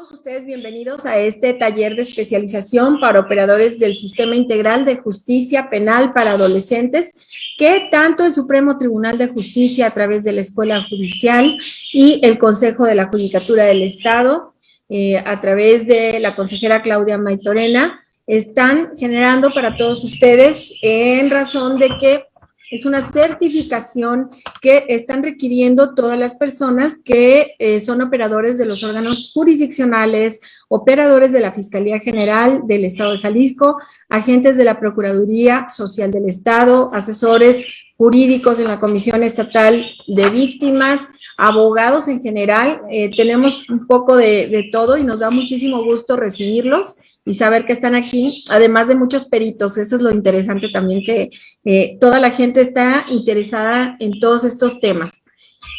Todos ustedes bienvenidos a este taller de especialización para operadores del Sistema Integral de Justicia Penal para Adolescentes, que tanto el Supremo Tribunal de Justicia a través de la Escuela Judicial y el Consejo de la Judicatura del Estado, a través de la consejera Claudia Maytorena, están generando para todos ustedes en razón de que es una certificación que están requiriendo todas las personas que son operadores de los órganos jurisdiccionales, operadores de la Fiscalía General del Estado de Jalisco, agentes de la Procuraduría Social del Estado, asesores jurídicos en la Comisión Estatal de Víctimas, abogados en general. Tenemos un poco de todo y nos da muchísimo gusto recibirlos y saber que están aquí, además de muchos peritos. Eso es lo interesante también, que toda la gente está interesada en todos estos temas.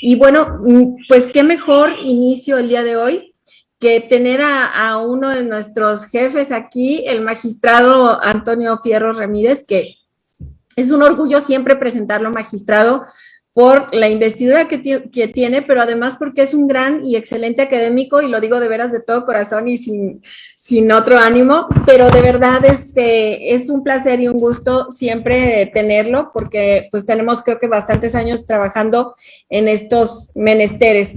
Y bueno, pues qué mejor inicio el día de hoy que tener a uno de nuestros jefes aquí, el magistrado Antonio Fierro Ramírez, que es un orgullo siempre presentarlo, magistrado, por la investidura que tiene, pero además porque es un gran y excelente académico, y lo digo de veras de todo corazón y sin otro ánimo, pero de verdad es un placer y un gusto siempre tenerlo, porque pues tenemos creo que bastantes años trabajando en estos menesteres.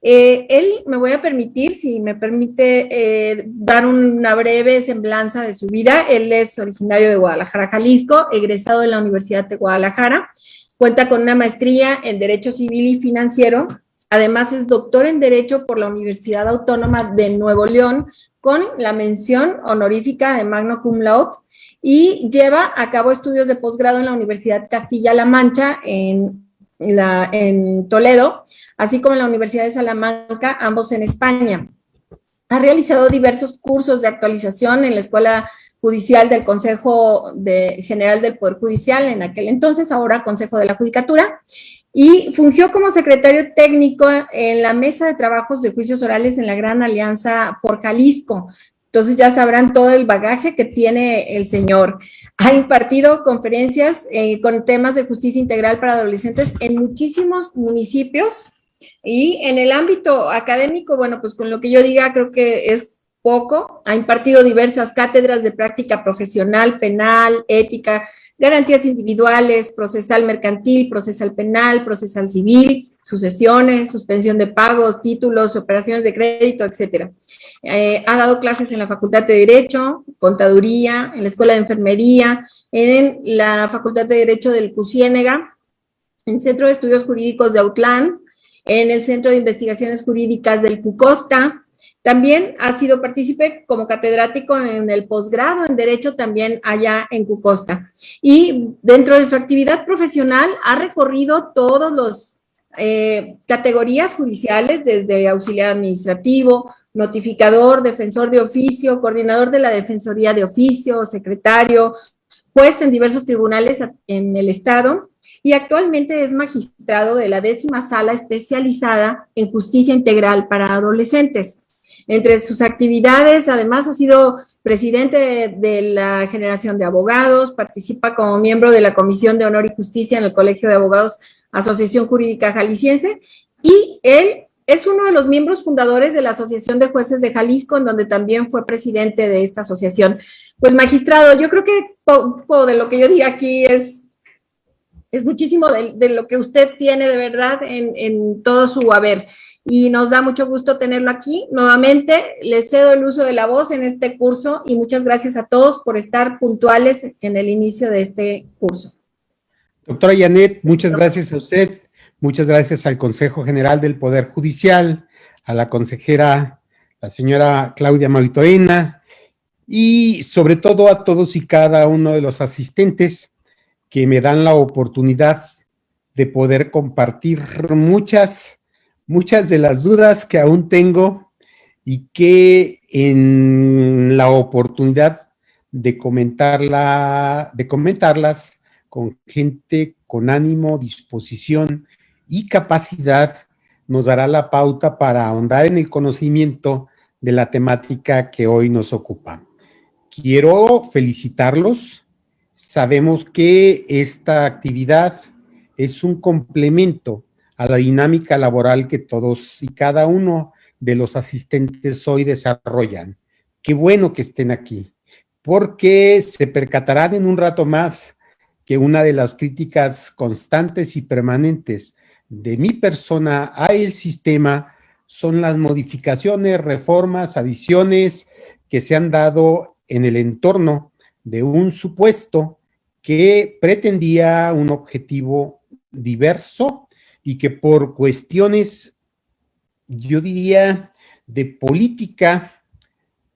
Él me voy a permitir, si me permite, dar una breve semblanza de su vida. Él es originario de Guadalajara, Jalisco, egresado de la Universidad de Guadalajara. Cuenta con una maestría en Derecho Civil y Financiero. Además, es doctor en Derecho por la Universidad Autónoma de Nuevo León, con la mención honorífica de Magna Cum Laude, y lleva a cabo estudios de posgrado en la Universidad Castilla-La Mancha, en Toledo, así como en la Universidad de Salamanca, ambos en España. Ha realizado diversos cursos de actualización en la Escuela Judicial del Consejo General del Poder Judicial, en aquel entonces, ahora Consejo de la Judicatura, y fungió como secretario técnico en la Mesa de Trabajos de Juicios Orales en la Gran Alianza por Jalisco. Entonces ya sabrán todo el bagaje que tiene el señor. Ha impartido conferencias con temas de justicia integral para adolescentes en muchísimos municipios, y en el ámbito académico, bueno, pues con lo que yo diga creo que es poco. Ha impartido diversas cátedras de práctica profesional, penal, ética, garantías individuales, procesal mercantil, procesal penal, procesal civil, sucesiones, suspensión de pagos, títulos, operaciones de crédito, etcétera. Ha dado clases en la Facultad de Derecho, Contaduría, en la Escuela de Enfermería, en la Facultad de Derecho del CUCIénega, en el Centro de Estudios Jurídicos de Autlán, en el Centro de Investigaciones Jurídicas del CUCOSTA. También ha sido partícipe como catedrático en el posgrado en Derecho también allá en CUCOSTA. Y dentro de su actividad profesional ha recorrido todos los categorías judiciales, desde auxiliar administrativo, notificador, defensor de oficio, coordinador de la Defensoría de Oficio, secretario, juez en diversos tribunales en el Estado, y actualmente es magistrado de la 10ª Sala Especializada en Justicia Integral para Adolescentes. Entre sus actividades, además, ha sido presidente de la Generación de Abogados, participa como miembro de la Comisión de Honor y Justicia en el Colegio de Abogados Asociación Jurídica Jalisciense, y él es uno de los miembros fundadores de la Asociación de Jueces de Jalisco, en donde también fue presidente de esta asociación. Pues, magistrado, yo creo que poco de lo que yo diga aquí es muchísimo de lo que usted tiene de verdad en todo su haber, y nos da mucho gusto tenerlo aquí. Nuevamente, le cedo el uso de la voz en este curso, y muchas gracias a todos por estar puntuales en el inicio de este curso. Doctora Janet, muchas gracias a usted, muchas gracias al Consejo General del Poder Judicial, a la consejera, la señora Claudia Maytorena, y sobre todo a todos y cada uno de los asistentes que me dan la oportunidad de poder compartir muchas de las dudas que aún tengo, y que en la oportunidad de comentarlas con gente con ánimo, disposición y capacidad, nos dará la pauta para ahondar en el conocimiento de la temática que hoy nos ocupa. Quiero felicitarlos. Sabemos que esta actividad es un complemento a la dinámica laboral que todos y cada uno de los asistentes hoy desarrollan. Qué bueno que estén aquí, porque se percatarán en un rato más que una de las críticas constantes y permanentes de mi persona a el sistema son las modificaciones, reformas, adiciones que se han dado en el entorno de un supuesto que pretendía un objetivo diverso y que por cuestiones, yo diría, de política,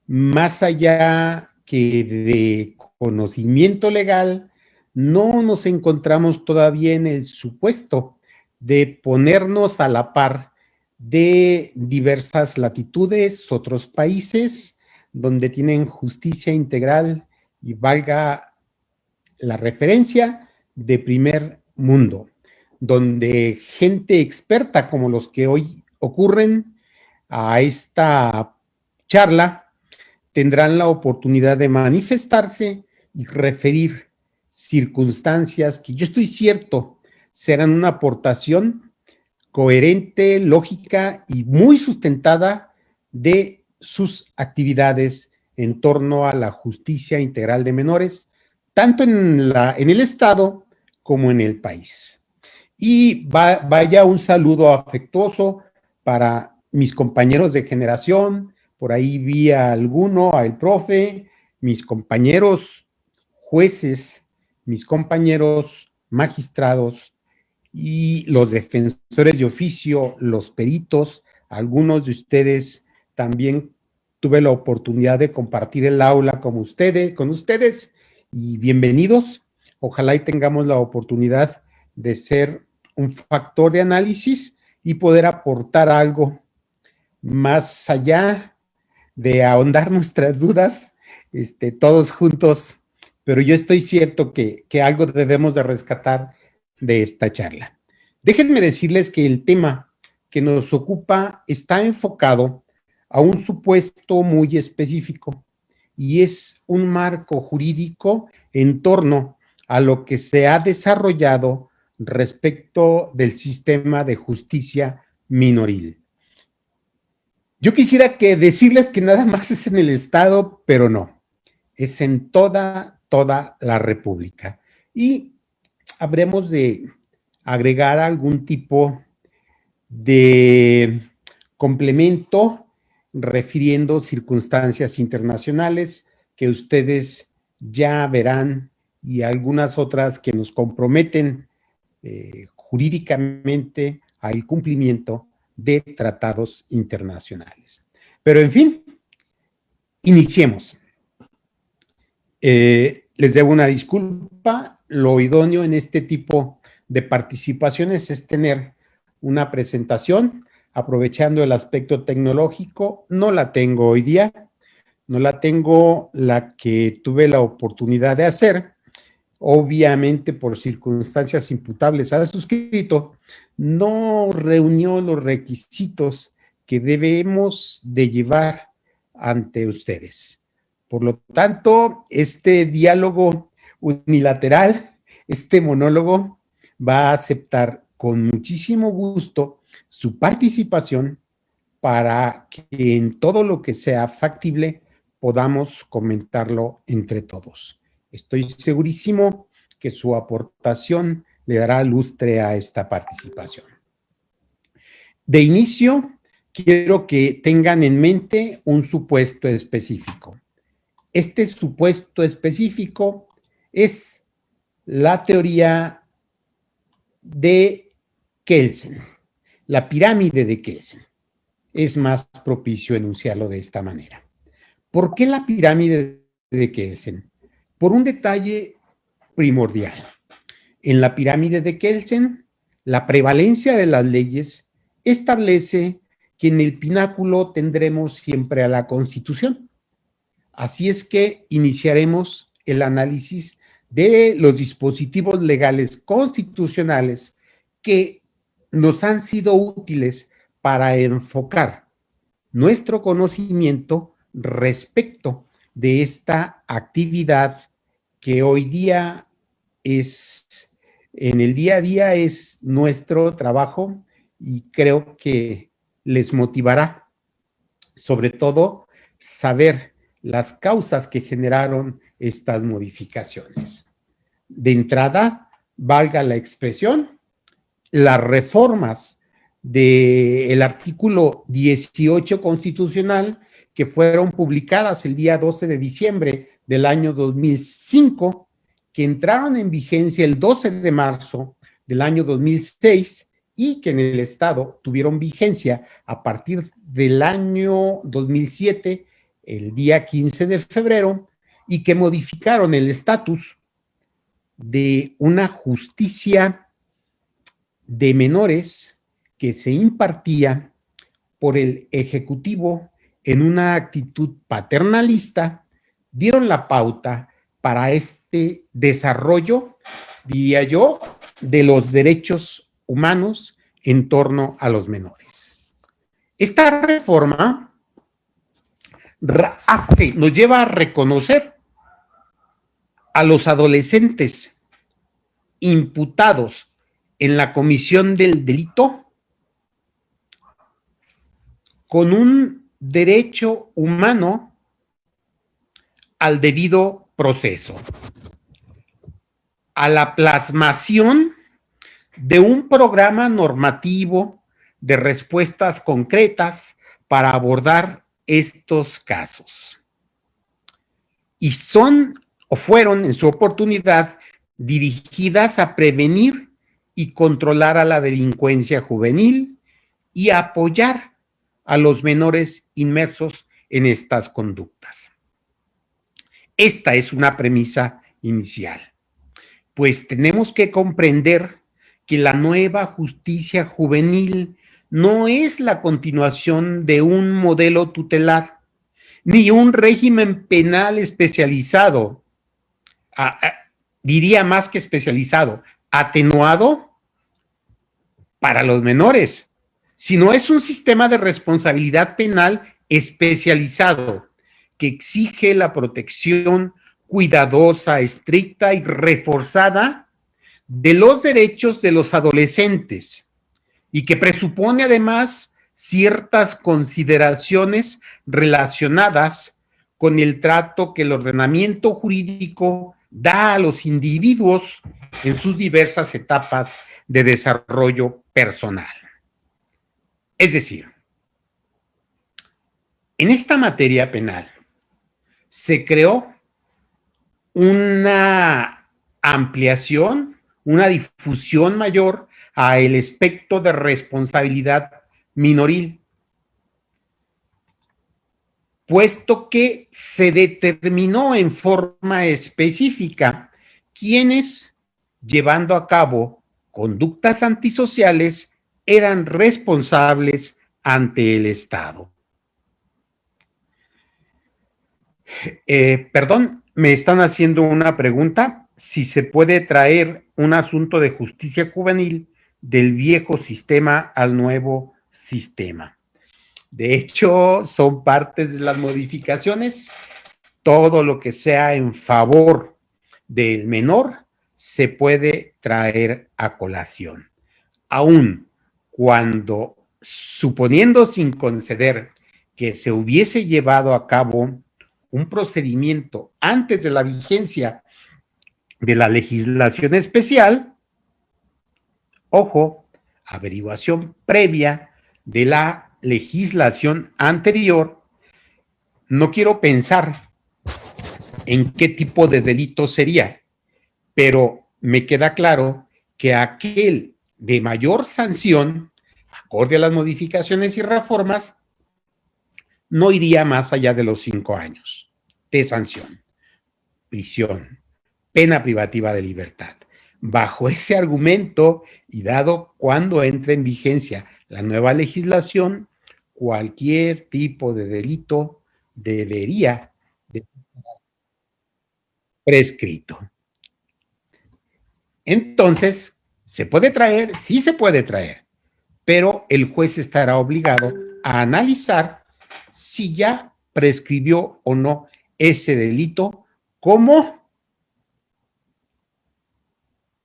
más allá que de conocimiento legal, no nos encontramos todavía en el supuesto de ponernos a la par de diversas latitudes, otros países, donde tienen justicia integral y valga la referencia de primer mundo, donde gente experta como los que hoy ocurren a esta charla tendrán la oportunidad de manifestarse y referir circunstancias que yo estoy cierto serán una aportación coherente, lógica y muy sustentada de sus actividades en torno a la justicia integral de menores, tanto en el Estado como en el país. Y vaya un saludo afectuoso para mis compañeros de generación, por ahí vi a alguno, al profe, mis compañeros jueces, mis compañeros magistrados y los defensores de oficio, los peritos, algunos de ustedes también tuve la oportunidad de compartir el aula con ustedes y bienvenidos. Ojalá y tengamos la oportunidad de ser un factor de análisis y poder aportar algo más allá de ahondar nuestras dudas, todos juntos, pero yo estoy cierto que algo debemos de rescatar de esta charla. Déjenme decirles que el tema que nos ocupa está enfocado a un supuesto muy específico y es un marco jurídico en torno a lo que se ha desarrollado respecto del sistema de justicia minoril. Yo quisiera decirles que nada más es en el Estado, pero no, es en toda la República. Y habremos de agregar algún tipo de complemento refiriendo circunstancias internacionales que ustedes ya verán y algunas otras que nos comprometen jurídicamente al cumplimiento de tratados internacionales. Pero en fin, iniciemos. Les debo una disculpa, lo idóneo en este tipo de participaciones es tener una presentación aprovechando el aspecto tecnológico. No la tengo hoy día, no la tengo la que tuve la oportunidad de hacer, obviamente por circunstancias imputables al suscrito, no reunió los requisitos que debemos de llevar ante ustedes. Por lo tanto, este diálogo unilateral, este monólogo, va a aceptar con muchísimo gusto su participación para que en todo lo que sea factible podamos comentarlo entre todos. Estoy segurísimo que su aportación le dará lustre a esta participación. De inicio, quiero que tengan en mente un supuesto específico. Este supuesto específico es la teoría de Kelsen, la pirámide de Kelsen. Es más propicio enunciarlo de esta manera. ¿Por qué la pirámide de Kelsen? Por un detalle primordial. En la pirámide de Kelsen, la prevalencia de las leyes establece que en el pináculo tendremos siempre a la Constitución. Así es que iniciaremos el análisis de los dispositivos legales constitucionales que nos han sido útiles para enfocar nuestro conocimiento respecto de esta actividad que hoy día es, en el día a día es nuestro trabajo y creo que les motivará sobre todo, saber las causas que generaron estas modificaciones. De entrada, valga la expresión, las reformas del artículo 18 constitucional que fueron publicadas el día 12 de diciembre del año 2005, que entraron en vigencia el 12 de marzo del año 2006 y que en el Estado tuvieron vigencia a partir del año 2007, el día 15 de febrero, y que modificaron el estatus de una justicia de menores que se impartía por el Ejecutivo en una actitud paternalista, dieron la pauta para este desarrollo, diría yo, de los derechos humanos en torno a los menores. Esta reforma nos lleva a reconocer a los adolescentes imputados en la comisión del delito con un derecho humano al debido proceso, a la plasmación de un programa normativo de respuestas concretas para abordar estos casos. Y son o fueron en su oportunidad dirigidas a prevenir y controlar a la delincuencia juvenil y a apoyar a los menores inmersos en estas conductas. Esta es una premisa inicial, pues tenemos que comprender que la nueva justicia juvenil no es la continuación de un modelo tutelar, ni un régimen penal especializado, diría más que especializado, atenuado para los menores, sino es un sistema de responsabilidad penal especializado que exige la protección cuidadosa, estricta y reforzada de los derechos de los adolescentes y que presupone además ciertas consideraciones relacionadas con el trato que el ordenamiento jurídico da a los individuos en sus diversas etapas de desarrollo personal. Es decir, en esta materia penal se creó una ampliación, una difusión mayor a el espectro de responsabilidad minoril, puesto que se determinó en forma específica quienes, llevando a cabo conductas antisociales, eran responsables ante el Estado. Perdón, me están haciendo una pregunta, si se puede traer un asunto de justicia juvenil del viejo sistema al nuevo sistema. De hecho, son parte de las modificaciones. Todo lo que sea en favor del menor se puede traer a colación. Aún cuando, suponiendo sin conceder que se hubiese llevado a cabo un procedimiento antes de la vigencia de la legislación especial, ojo, averiguación previa de la legislación anterior, no quiero pensar en qué tipo de delito sería, pero me queda claro que aquel de mayor sanción, acorde a las modificaciones y reformas, no iría más allá de los 5 años de sanción, prisión, pena privativa de libertad. Bajo ese argumento y dado cuando entre en vigencia la nueva legislación, cualquier tipo de delito debería de prescrito. Entonces, ¿se puede traer? Sí se puede traer, pero el juez estará obligado a analizar si ya prescribió o no ese delito como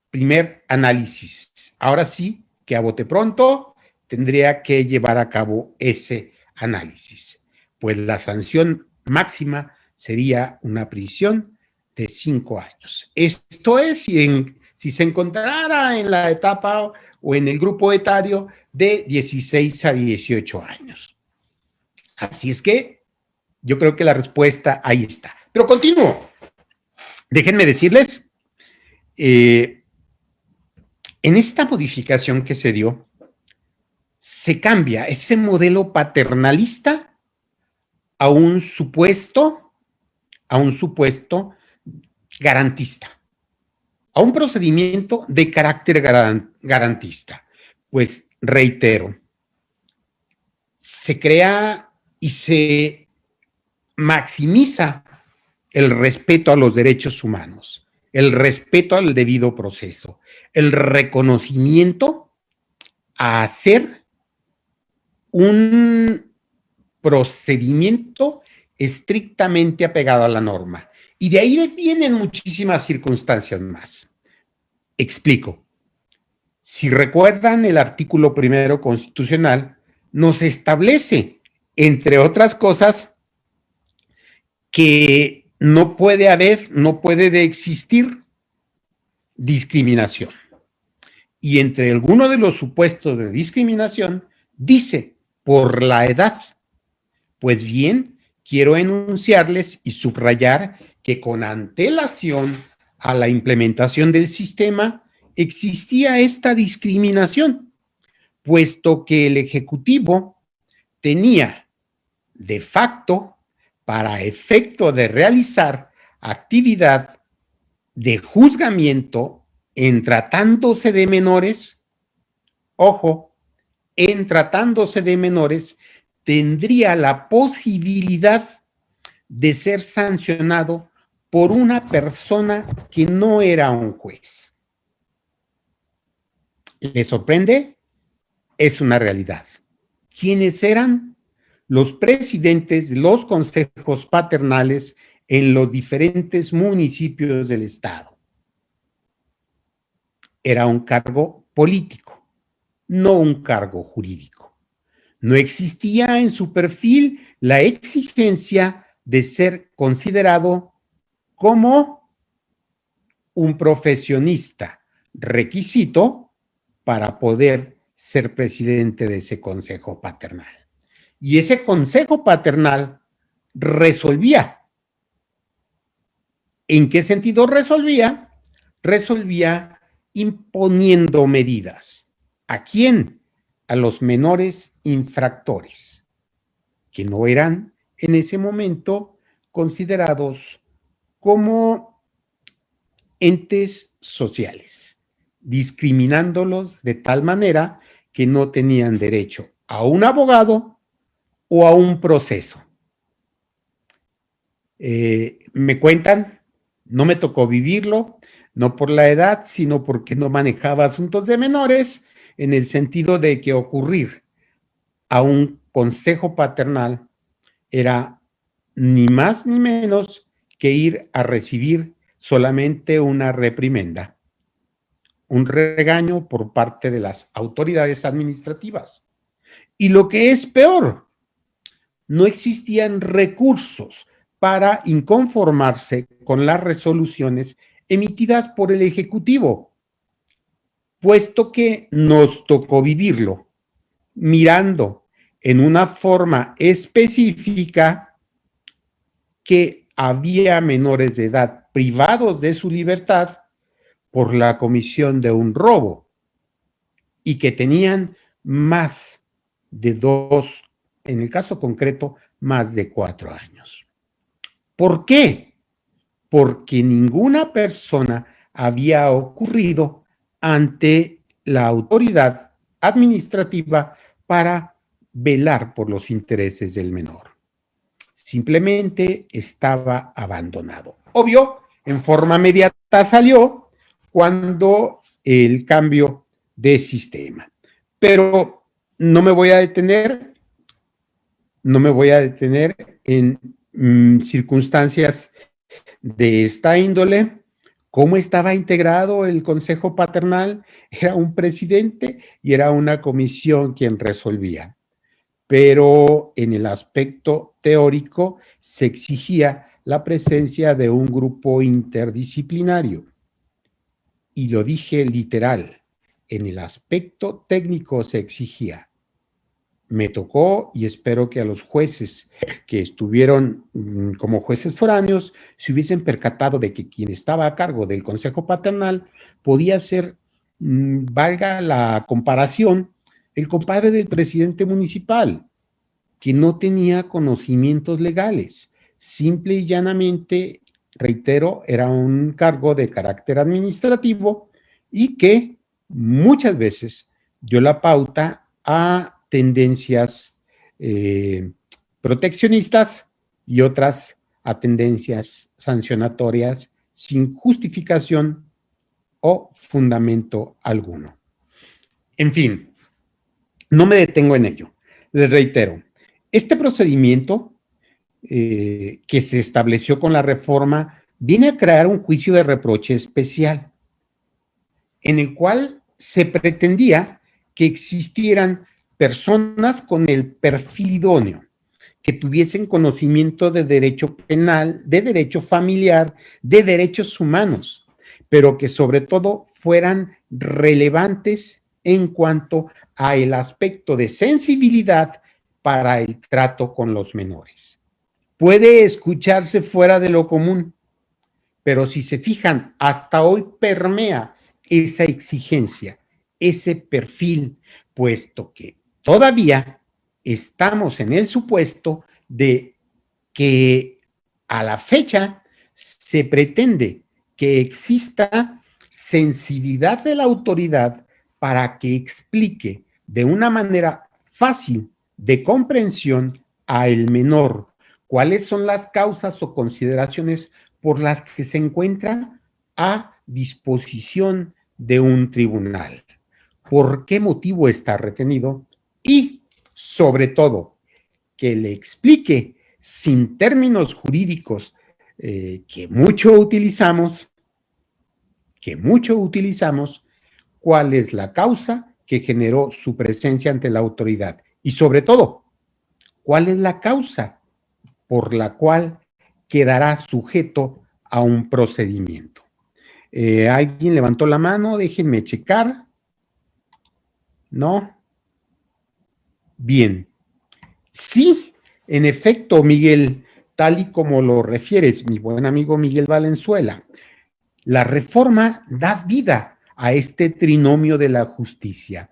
primer análisis. Ahora sí que a bote pronto tendría que llevar a cabo ese análisis. pues la sanción máxima sería una prisión de 5 años. Esto es si se encontrara en la etapa o en el grupo etario de 16 a 18 años. Así es que yo creo que la respuesta ahí está. Pero continúo. Déjenme decirles, en esta modificación que se dio, se cambia ese modelo paternalista a un supuesto garantista, a un procedimiento de carácter garantista. Pues reitero, se crea y se maximiza el respeto a los derechos humanos, el respeto al debido proceso, el reconocimiento a hacer un procedimiento estrictamente apegado a la norma. Y de ahí vienen muchísimas circunstancias más. Explico. Si recuerdan, el artículo 1 constitucional nos establece, entre otras cosas, que no puede existir discriminación. Y entre algunos de los supuestos de discriminación, dice, por la edad. Pues bien, quiero enunciarles y subrayar que con antelación a la implementación del sistema existía esta discriminación, puesto que el Ejecutivo tenía de facto, para efecto de realizar actividad de juzgamiento en tratándose de menores, ojo, en tratándose de menores, tendría la posibilidad de ser sancionado por una persona que no era un juez. ¿Le sorprende? Es una realidad. ¿Quiénes eran? Los presidentes de los consejos paternales en los diferentes municipios del estado. Era un cargo político, no un cargo jurídico. No existía en su perfil la exigencia de ser considerado como un profesionista, requisito para poder ser presidente de ese consejo paternal. Y ese consejo paternal resolvía. ¿En qué sentido resolvía? Resolvía imponiendo medidas. ¿A quién? A los menores infractores, que no eran en ese momento considerados como entes sociales, discriminándolos de tal manera que no tenían derecho a un abogado o a un proceso. Me cuentan, no me tocó vivirlo, no por la edad, sino porque no manejaba asuntos de menores, en el sentido de que ocurrir a un consejo paternal era ni más ni menos que ir a recibir solamente una reprimenda, un regaño por parte de las autoridades administrativas. Y lo que es peor, no existían recursos para inconformarse con las resoluciones emitidas por el Ejecutivo, puesto que nos tocó vivirlo, mirando en una forma específica que había menores de edad privados de su libertad por la comisión de un robo y que tenían más de 2, en el caso concreto, más de 4 años. ¿Por qué? Porque ninguna persona había ocurrido ante la autoridad administrativa para velar por los intereses del menor. Simplemente estaba abandonado. Obvio, en forma inmediata salió cuando el cambio de sistema. Pero no me voy a detener en circunstancias de esta índole. ¿Cómo estaba integrado el consejo paternal? Era un presidente y era una comisión quien resolvía. pero en el aspecto teórico se exigía la presencia de un grupo interdisciplinario. Y lo dije literal, en el aspecto técnico se exigía. Me tocó, y espero que a los jueces que estuvieron como jueces foráneos se hubiesen percatado de que quien estaba a cargo del Consejo Paternal podía ser, valga la comparación, el compadre del presidente municipal, que no tenía conocimientos legales. Simple y llanamente, reitero, era un cargo de carácter administrativo y que muchas veces dio la pauta a tendencias proteccionistas y otras a tendencias sancionatorias sin justificación o fundamento alguno. En fin, no me detengo en ello. Les reitero, este procedimiento que se estableció con la reforma viene a crear un juicio de reproche especial, en el cual se pretendía que existieran personas con el perfil idóneo, que tuviesen conocimiento de derecho penal, de derecho familiar, de derechos humanos, pero que sobre todo fueran relevantes en cuanto a el aspecto de sensibilidad para el trato con los menores. Puede escucharse fuera de lo común, pero si se fijan, hasta hoy permea esa exigencia, ese perfil, puesto que todavía estamos en el supuesto de que a la fecha se pretende que exista sensibilidad de la autoridad para que explique de una manera fácil de comprensión a el menor cuáles son las causas o consideraciones por las que se encuentra a disposición de un tribunal. ¿Por qué motivo está retenido? Y, sobre todo, que le explique sin términos jurídicos que mucho utilizamos, cuál es la causa que generó su presencia ante la autoridad y, sobre todo, cuál es la causa por la cual quedará sujeto a un procedimiento. ¿Alguien levantó la mano? Déjenme checar. ¿No? Bien. Sí, en efecto, Miguel, tal y como lo refieres, mi buen amigo Miguel Valenzuela, la reforma da vida a este trinomio de la justicia: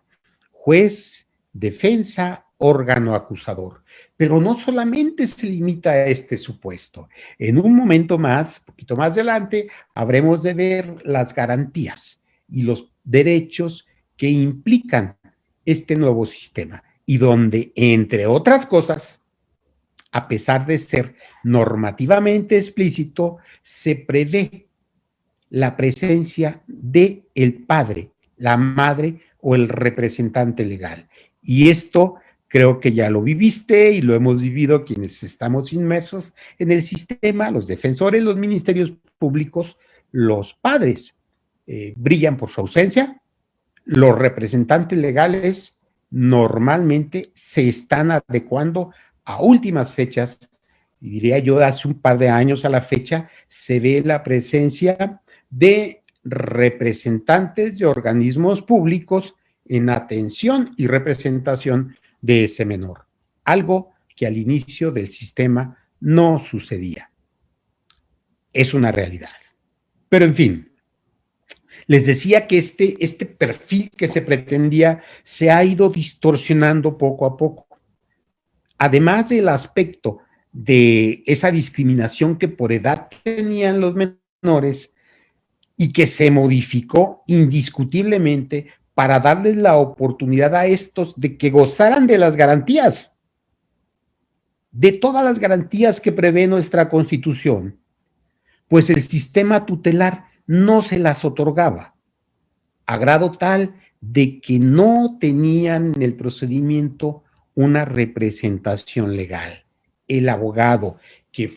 juez, defensa, órgano acusador. Pero no solamente se limita a este supuesto. En un momento más, poquito más adelante, habremos de ver las garantías y los derechos que implican este nuevo sistema y donde, entre otras cosas, a pesar de ser normativamente explícito, se prevé la presencia de el padre, la madre o el representante legal. Y esto creo que ya lo viviste y lo hemos vivido quienes estamos inmersos en el sistema, los defensores, los ministerios públicos, los padres brillan por su ausencia, los representantes legales normalmente se están adecuando a últimas fechas, y diría yo, hace un par de años a la fecha, se ve la presencia de representantes de organismos públicos en atención y representación de ese menor, algo que al inicio del sistema no sucedía. Es una realidad. Pero en fin, les decía que este perfil que se pretendía se ha ido distorsionando poco a poco. Además del aspecto de esa discriminación que por edad tenían los menores y que se modificó indiscutiblemente para darles la oportunidad a estos de que gozaran de las garantías, de todas las garantías que prevé nuestra Constitución, pues el sistema tutelar no se las otorgaba, a grado tal de que no tenían en el procedimiento una representación legal. El abogado que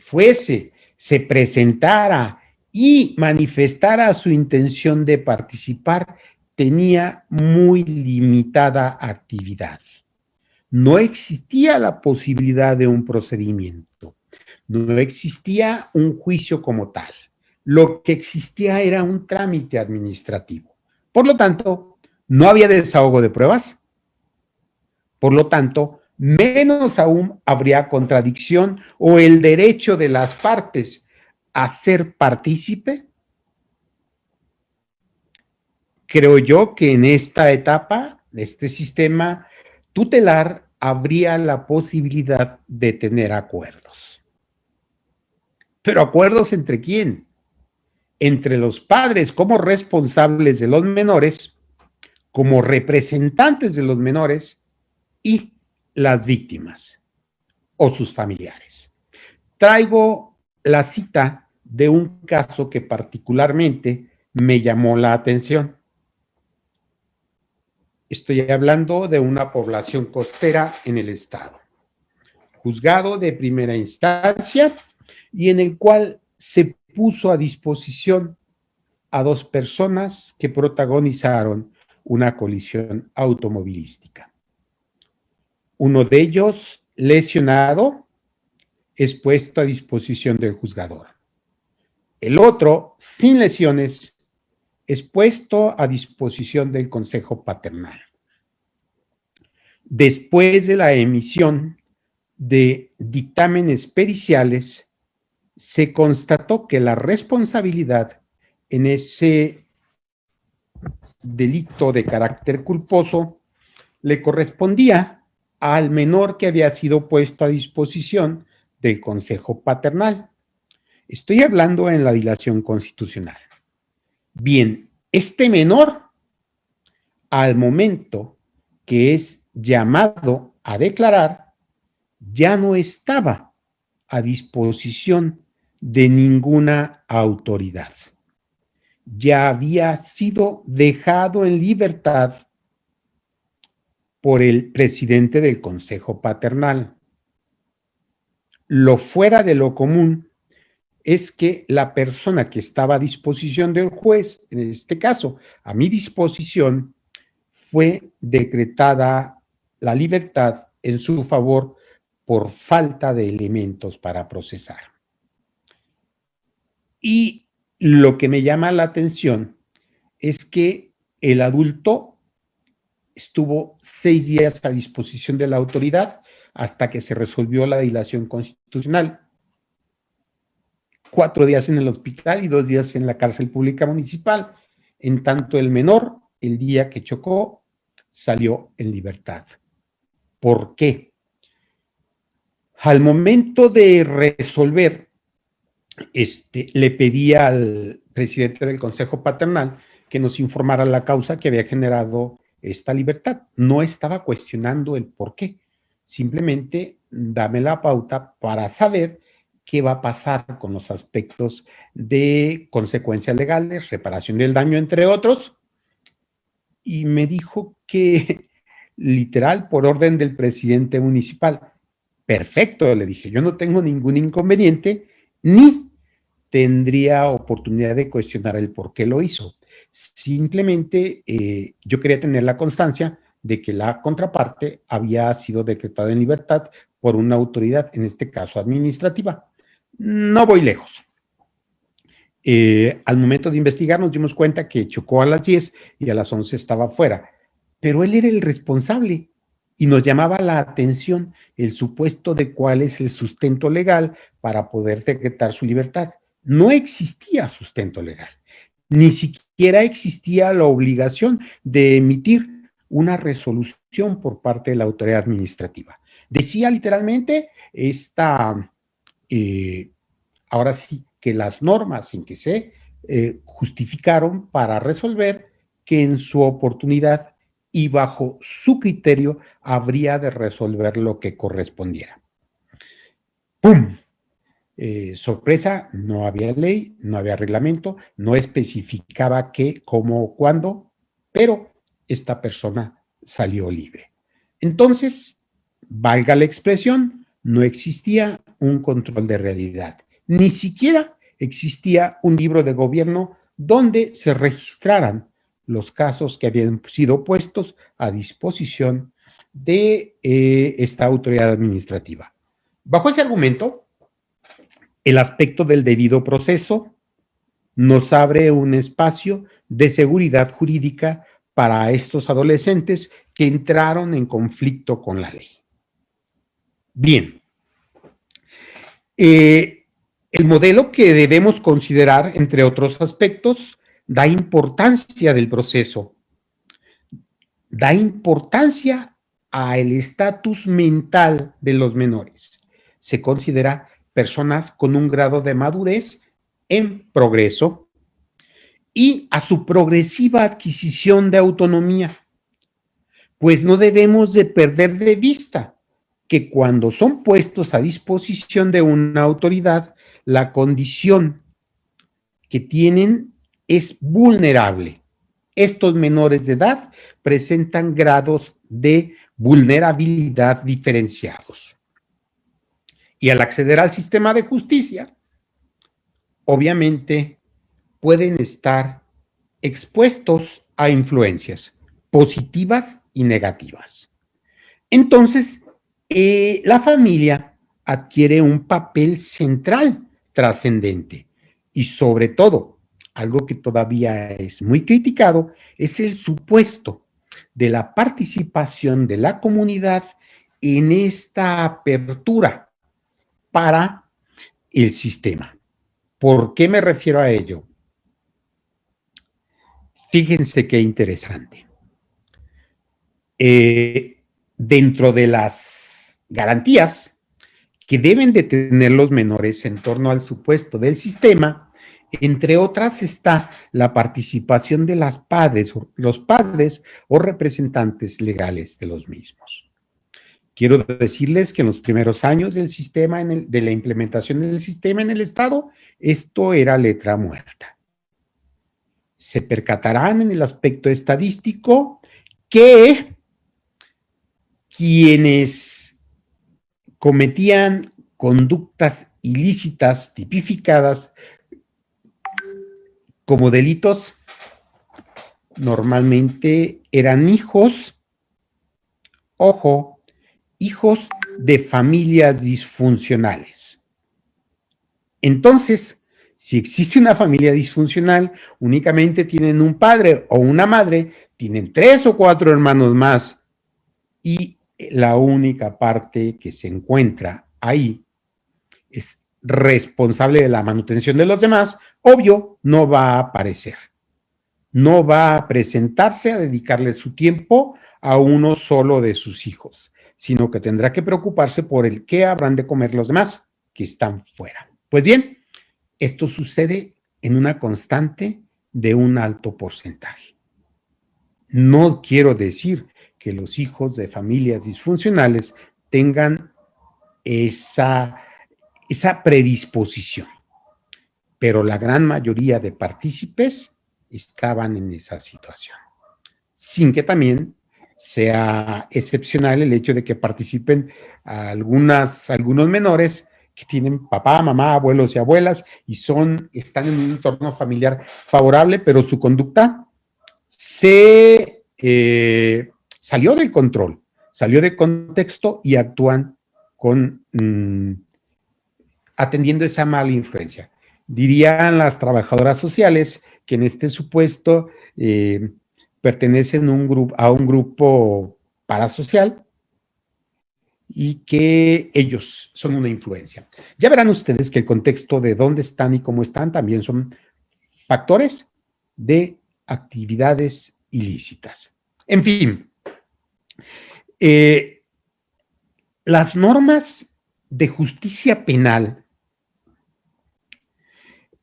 se presentara y manifestara su intención de participar, tenía muy limitada actividad. No existía la posibilidad de un procedimiento, no existía un juicio como tal. Lo que existía era un trámite administrativo. Por lo tanto, no había desahogo de pruebas. Por lo tanto, menos aún habría contradicción o el derecho de las partes a ser partícipe. Creo yo que en esta etapa de este sistema tutelar habría la posibilidad de tener acuerdos. ¿Pero acuerdos entre quién? Entre los padres como responsables de los menores, como representantes de los menores y las víctimas o sus familiares. Traigo la cita de un caso que particularmente me llamó la atención. Estoy hablando de una población costera en el estado. Juzgado de primera instancia y en el cual se puso a disposición a dos personas que protagonizaron una colisión automovilística. Uno de ellos, lesionado, es puesto a disposición del juzgador. El otro, sin lesiones, es puesto a disposición del Consejo Paternal. Después de la emisión de dictámenes periciales, se constató que la responsabilidad en ese delito de carácter culposo le correspondía al menor que había sido puesto a disposición del Consejo Paternal. Estoy hablando en la dilación constitucional. Bien, este menor, al momento que es llamado a declarar, ya no estaba a disposición de ninguna autoridad. Ya había sido dejado en libertad por el presidente del Consejo Paternal. Lo fuera de lo común es que la persona que estaba a disposición del juez, en este caso, a mi disposición, fue decretada la libertad en su favor por falta de elementos para procesar. Y lo que me llama la atención es que el adulto estuvo 6 días a disposición de la autoridad hasta que se resolvió la dilación constitucional. 4 días en el hospital y 2 días en la cárcel pública municipal. En tanto, el menor, el día que chocó, salió en libertad. ¿Por qué? Al momento de resolver, le pedí al presidente del Consejo Paternal que nos informara la causa que había generado esta libertad. No estaba cuestionando el por qué, simplemente dame la pauta para saber qué va a pasar con los aspectos de consecuencias legales, reparación del daño, entre otros, y me dijo que literal por orden del presidente municipal. Perfecto, le dije, yo no tengo ningún inconveniente, ni tendría oportunidad de cuestionar el por qué lo hizo. Simplemente yo quería tener la constancia de que la contraparte había sido decretada en libertad por una autoridad, en este caso administrativa. No voy lejos. Al momento de investigar nos dimos cuenta que chocó a las 10 y a las 11 estaba fuera, pero él era el responsable y nos llamaba la atención el supuesto de cuál es el sustento legal para poder decretar su libertad. No existía sustento legal, ni siquiera existía la obligación de emitir una resolución por parte de la autoridad administrativa. Decía literalmente ahora sí, que las normas en que se justificaron para resolver que en su oportunidad y bajo su criterio habría de resolver lo que correspondiera. ¡Pum! Sorpresa, no había ley, no había reglamento, no especificaba qué, cómo, cuándo, pero esta persona salió libre. Entonces, valga la expresión, no existía un control de realidad. Ni siquiera existía un libro de gobierno donde se registraran los casos que habían sido puestos a disposición de esta autoridad administrativa. Bajo ese argumento, el aspecto del debido proceso nos abre un espacio de seguridad jurídica para estos adolescentes que entraron en conflicto con la ley. Bien, el modelo que debemos considerar, entre otros aspectos, da importancia del proceso, da importancia al estatus mental de los menores. Se considera personas con un grado de madurez en progreso y a su progresiva adquisición de autonomía, pues no debemos de perder de vista que cuando son puestos a disposición de una autoridad, la condición que tienen es vulnerable. Estos menores de edad presentan grados de vulnerabilidad diferenciados. Y al acceder al sistema de justicia, obviamente pueden estar expuestos a influencias positivas y negativas. Entonces, la familia adquiere un papel central, trascendente, y sobre todo, algo que todavía es muy criticado, es el supuesto de la participación de la comunidad en esta apertura para el sistema. ¿Por qué me refiero a ello? Fíjense qué interesante. Dentro de las garantías que deben de tener los menores en torno al supuesto del sistema, entre otras está la participación de los padres o representantes legales de los mismos. Quiero decirles que en los primeros años del sistema, de la implementación del sistema en el Estado, esto era letra muerta. Se percatarán en el aspecto estadístico que quienes cometían conductas ilícitas tipificadas como delitos normalmente eran hijos, ojo, hijos de familias disfuncionales. Entonces, si existe una familia disfuncional, únicamente tienen un padre o una madre, tienen 3 o 4 hermanos más, y la única parte que se encuentra ahí es responsable de la manutención de los demás, obvio, no va a aparecer. No va a presentarse a dedicarle su tiempo a uno solo de sus hijos, sino que tendrá que preocuparse por el qué habrán de comer los demás que están fuera. Pues bien, esto sucede en una constante de un alto porcentaje. No quiero decir que los hijos de familias disfuncionales tengan esa predisposición, pero la gran mayoría de partícipes estaban en esa situación, sin que también sea excepcional el hecho de que participen algunos menores que tienen papá, mamá, abuelos y abuelas y están en un entorno familiar favorable, pero su conducta se salió del control, salió de contexto y actúan atendiendo esa mala influencia. Dirían las trabajadoras sociales que en este supuesto pertenecen a un grupo parasocial y que ellos son una influencia. Ya verán ustedes que el contexto de dónde están y cómo están también son factores de actividades ilícitas. En fin, las normas de justicia penal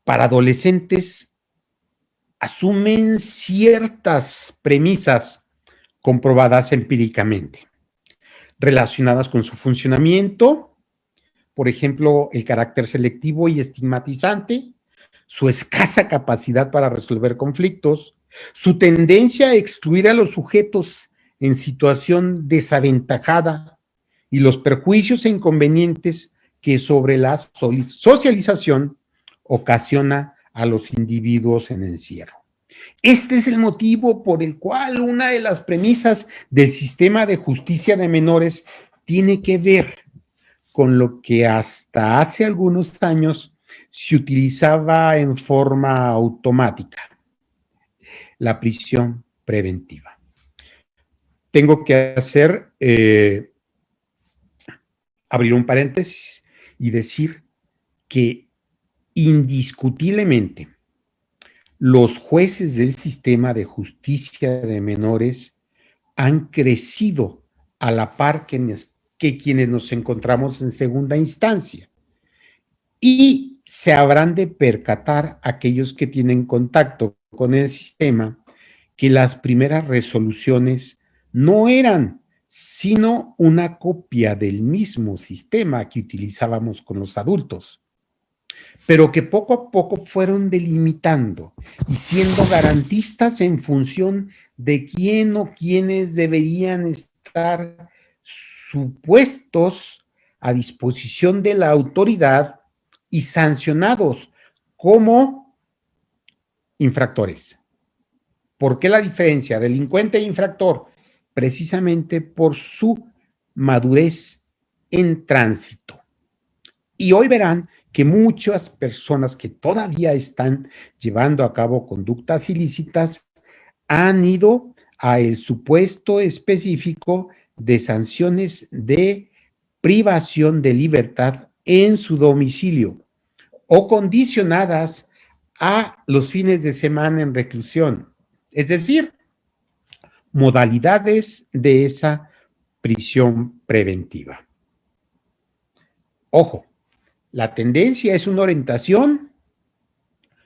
para adolescentes asumen ciertas premisas comprobadas empíricamente, relacionadas con su funcionamiento, por ejemplo, el carácter selectivo y estigmatizante, su escasa capacidad para resolver conflictos, su tendencia a excluir a los sujetos en situación desaventajada y los perjuicios e inconvenientes que sobre la socialización ocasiona a los individuos en encierro. Este es el motivo por el cual una de las premisas del sistema de justicia de menores tiene que ver con lo que hasta hace algunos años se utilizaba en forma automática, la prisión preventiva. Tengo que abrir un paréntesis y decir que indiscutiblemente los jueces del sistema de justicia de menores han crecido a la par que quienes nos encontramos en segunda instancia. Y se habrán de percatar aquellos que tienen contacto con el sistema que las primeras resoluciones no eran sino una copia del mismo sistema que utilizábamos con los adultos, pero que poco a poco fueron delimitando y siendo garantistas en función de quién o quiénes deberían estar supuestos a disposición de la autoridad y sancionados como infractores. ¿Por qué la diferencia? Delincuente e infractor, precisamente por su madurez en tránsito. Y hoy verán que muchas personas que todavía están llevando a cabo conductas ilícitas han ido a el supuesto específico de sanciones de privación de libertad en su domicilio o condicionadas a los fines de semana en reclusión, es decir, modalidades de esa prisión preventiva. Ojo, la tendencia es una orientación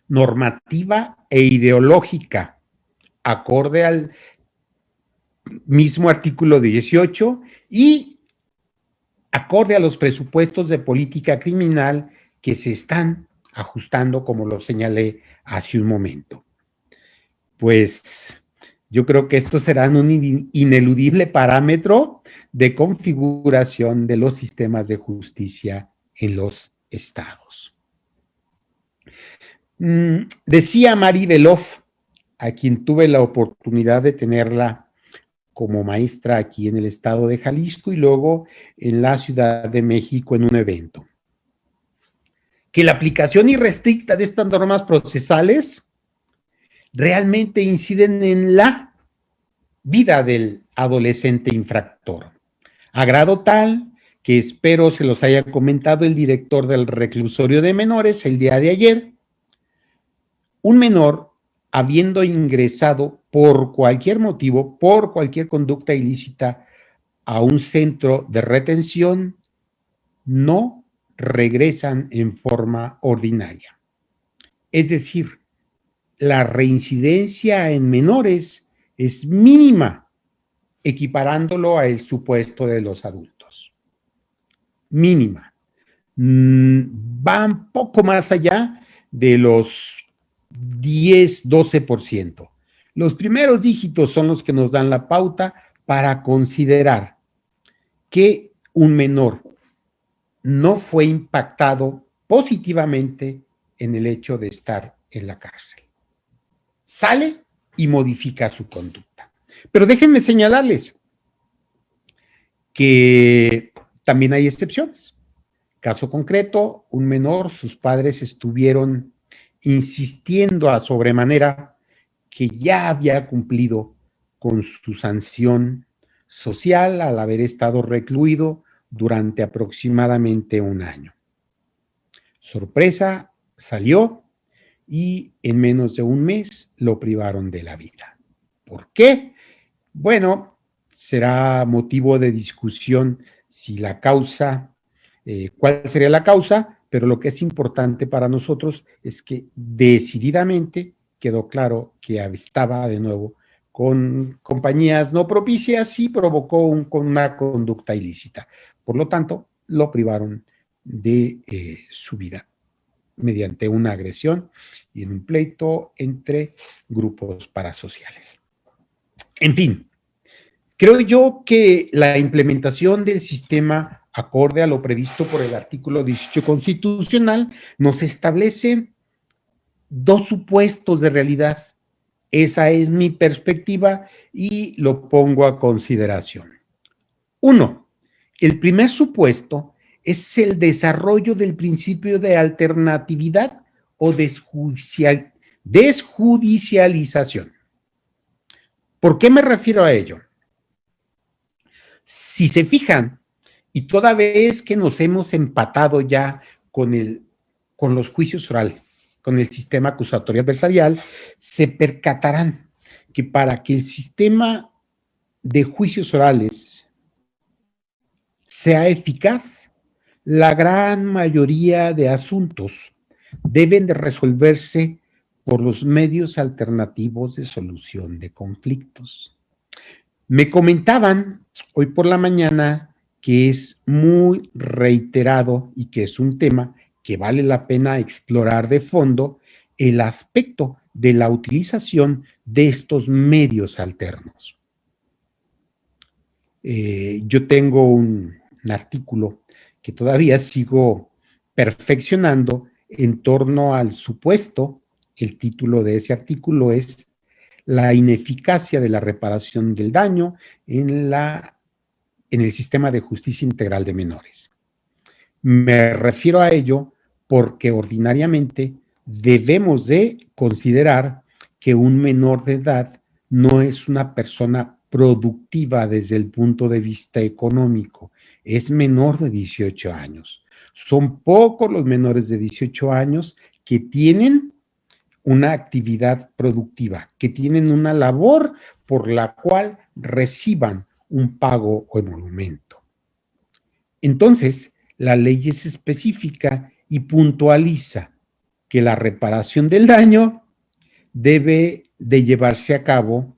normativa e ideológica, acorde al mismo artículo 18 y acorde a los presupuestos de política criminal que se están ajustando, como lo señalé hace un momento. Pues yo creo que estos serán un ineludible parámetro de configuración de los sistemas de justicia en los estados. Decía Mari Beloff, a quien tuve la oportunidad de tenerla como maestra aquí en el estado de Jalisco y luego en la Ciudad de México en un evento, que la aplicación irrestricta de estas normas procesales realmente inciden en la vida del adolescente infractor, a grado tal que espero se los haya comentado el director del reclusorio de menores el día de ayer. Un menor, habiendo ingresado por cualquier motivo, por cualquier conducta ilícita a un centro de retención, no regresan en forma ordinaria. Es decir, la reincidencia en menores es mínima, equiparándolo al supuesto de los adultos. Mínima. Van poco más allá de los 10, 12%. Los primeros dígitos son los que nos dan la pauta para considerar que un menor no fue impactado positivamente en el hecho de estar en la cárcel. Sale y modifica su conducta. Pero déjenme señalarles que también hay excepciones. Caso concreto, un menor, sus padres estuvieron insistiendo a sobremanera que ya había cumplido con su sanción social al haber estado recluido durante aproximadamente un año. Sorpresa, salió y en menos de un mes lo privaron de la vida. ¿Por qué? Bueno, será motivo de discusión si la causa, cuál sería la causa, pero lo que es importante para nosotros es que decididamente quedó claro que estaba de nuevo con compañías no propicias y provocó una conducta ilícita. Por lo tanto, lo privaron de su vida mediante una agresión y en un pleito entre grupos parasociales. En fin, creo yo que la implementación del sistema acorde a lo previsto por el artículo 18 constitucional nos establece dos supuestos de realidad Esa es mi perspectiva y lo pongo a consideración. 1. El primer supuesto es el desarrollo del principio de alternatividad o desjudicialización. ¿Por qué me refiero a ello? Si se fijan, y toda vez que nos hemos empatado ya con los juicios orales, con el sistema acusatorio adversarial, se percatarán que para que el sistema de juicios orales sea eficaz, la gran mayoría de asuntos deben de resolverse por los medios alternativos de solución de conflictos. Me comentaban hoy por la mañana que es muy reiterado y que es un tema que vale la pena explorar de fondo el aspecto de la utilización de estos medios alternos. Yo tengo un artículo que todavía sigo perfeccionando en torno al supuesto. El título de ese artículo es La ineficacia de la reparación del daño en el sistema de justicia integral de menores. Me refiero a ello porque ordinariamente debemos de considerar que un menor de edad no es una persona productiva desde el punto de vista económico, es menor de 18 años. Son pocos los menores de 18 años que tienen una actividad productiva, que tienen una labor por la cual reciban un pago o emolumento. Entonces, la ley es específica y puntualiza que la reparación del daño debe de llevarse a cabo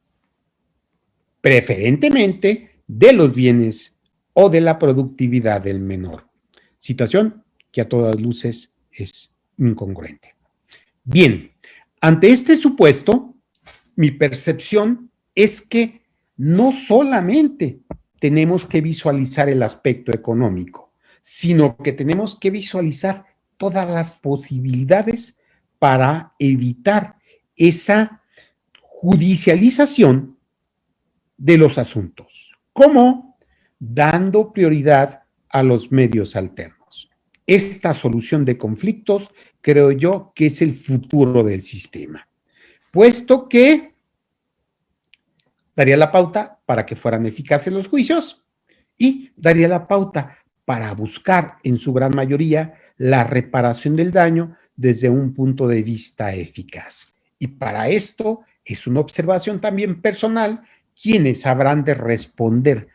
preferentemente de los bienes o de la productividad del menor. Situación que a todas luces es incongruente. Bien, ante este supuesto, mi percepción es que no solamente tenemos que visualizar el aspecto económico, sino que tenemos que visualizar todas las posibilidades para evitar esa judicialización de los asuntos. ¿Cómo? Dando prioridad a los medios alternos. Esta solución de conflictos creo yo que es el futuro del sistema, puesto que daría la pauta para que fueran eficaces los juicios y daría la pauta para buscar en su gran mayoría la reparación del daño desde un punto de vista eficaz. Y para esto es una observación también personal, quienes habrán de responder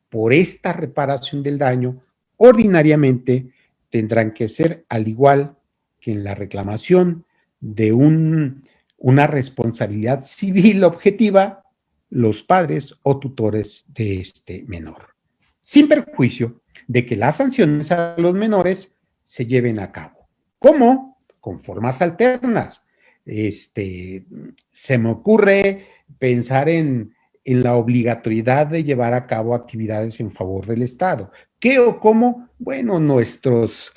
por esta reparación del daño ordinariamente tendrán que ser, al igual que en la reclamación de una responsabilidad civil objetiva, los padres o tutores de este menor, sin perjuicio de que las sanciones a los menores se lleven a cabo. ¿Cómo? Con formas alternas. Se me ocurre pensar en la obligatoriedad de llevar a cabo actividades en favor del Estado. ¿Qué o cómo? Bueno, nuestros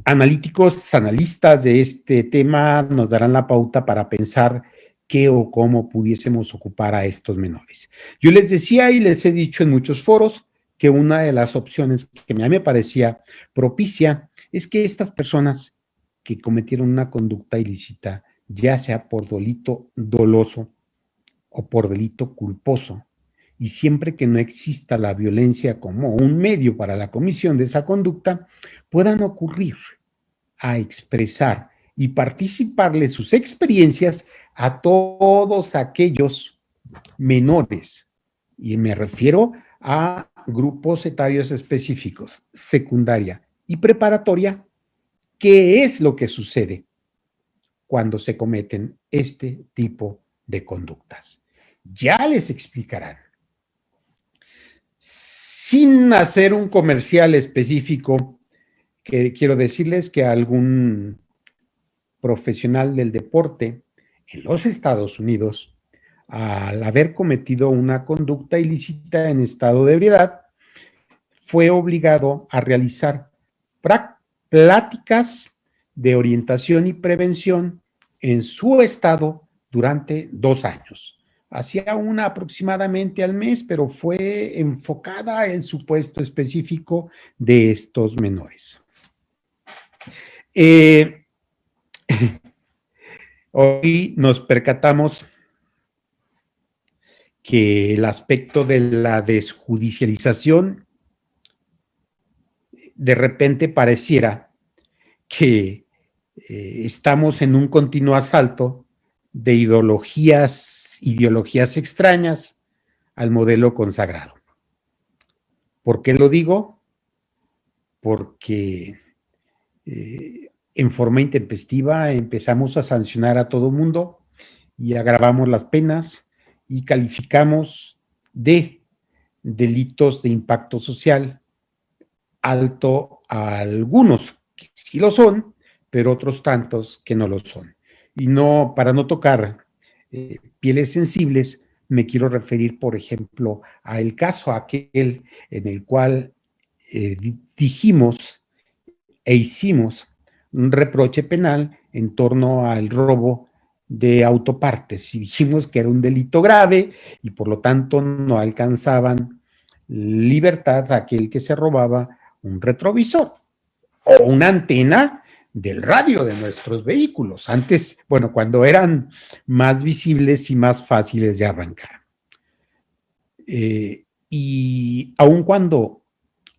analistas de este tema nos darán la pauta para pensar qué o cómo pudiésemos ocupar a estos menores. Yo les decía y les he dicho en muchos foros que una de las opciones que a mí me parecía propicia es que estas personas que cometieron una conducta ilícita, ya sea por delito doloso o por delito culposo, y siempre que no exista la violencia como un medio para la comisión de esa conducta, puedan ocurrir a expresar y participarle sus experiencias a todos aquellos menores, y me refiero a grupos etarios específicos, secundaria y preparatoria. ¿Qué es lo que sucede cuando se cometen este tipo de conductas? Ya les explicarán. Sin hacer un comercial específico, que quiero decirles que algún profesional del deporte en los Estados Unidos, al haber cometido una conducta ilícita en estado de ebriedad, fue obligado a realizar pláticas de orientación y prevención en su estado durante 2 años. Hacía una aproximadamente al mes, pero fue enfocada el supuesto específico de estos menores. Hoy nos percatamos que el aspecto de la desjudicialización de repente pareciera que estamos en un continuo asalto de ideologías extrañas al modelo consagrado. ¿Por qué lo digo? Porque en forma intempestiva empezamos a sancionar a todo mundo y agravamos las penas y calificamos de delitos de impacto social alto a algunos que sí lo son, pero otros tantos que no lo son. Y no, para no tocar pieles sensibles, me quiero referir, por ejemplo, a el caso aquel en el cual dijimos e hicimos un reproche penal en torno al robo de autopartes y dijimos que era un delito grave y por lo tanto no alcanzaban libertad aquel que se robaba un retrovisor o una antena del radio de nuestros vehículos. Antes, bueno, cuando eran más visibles y más fáciles de arrancar. Y aun cuando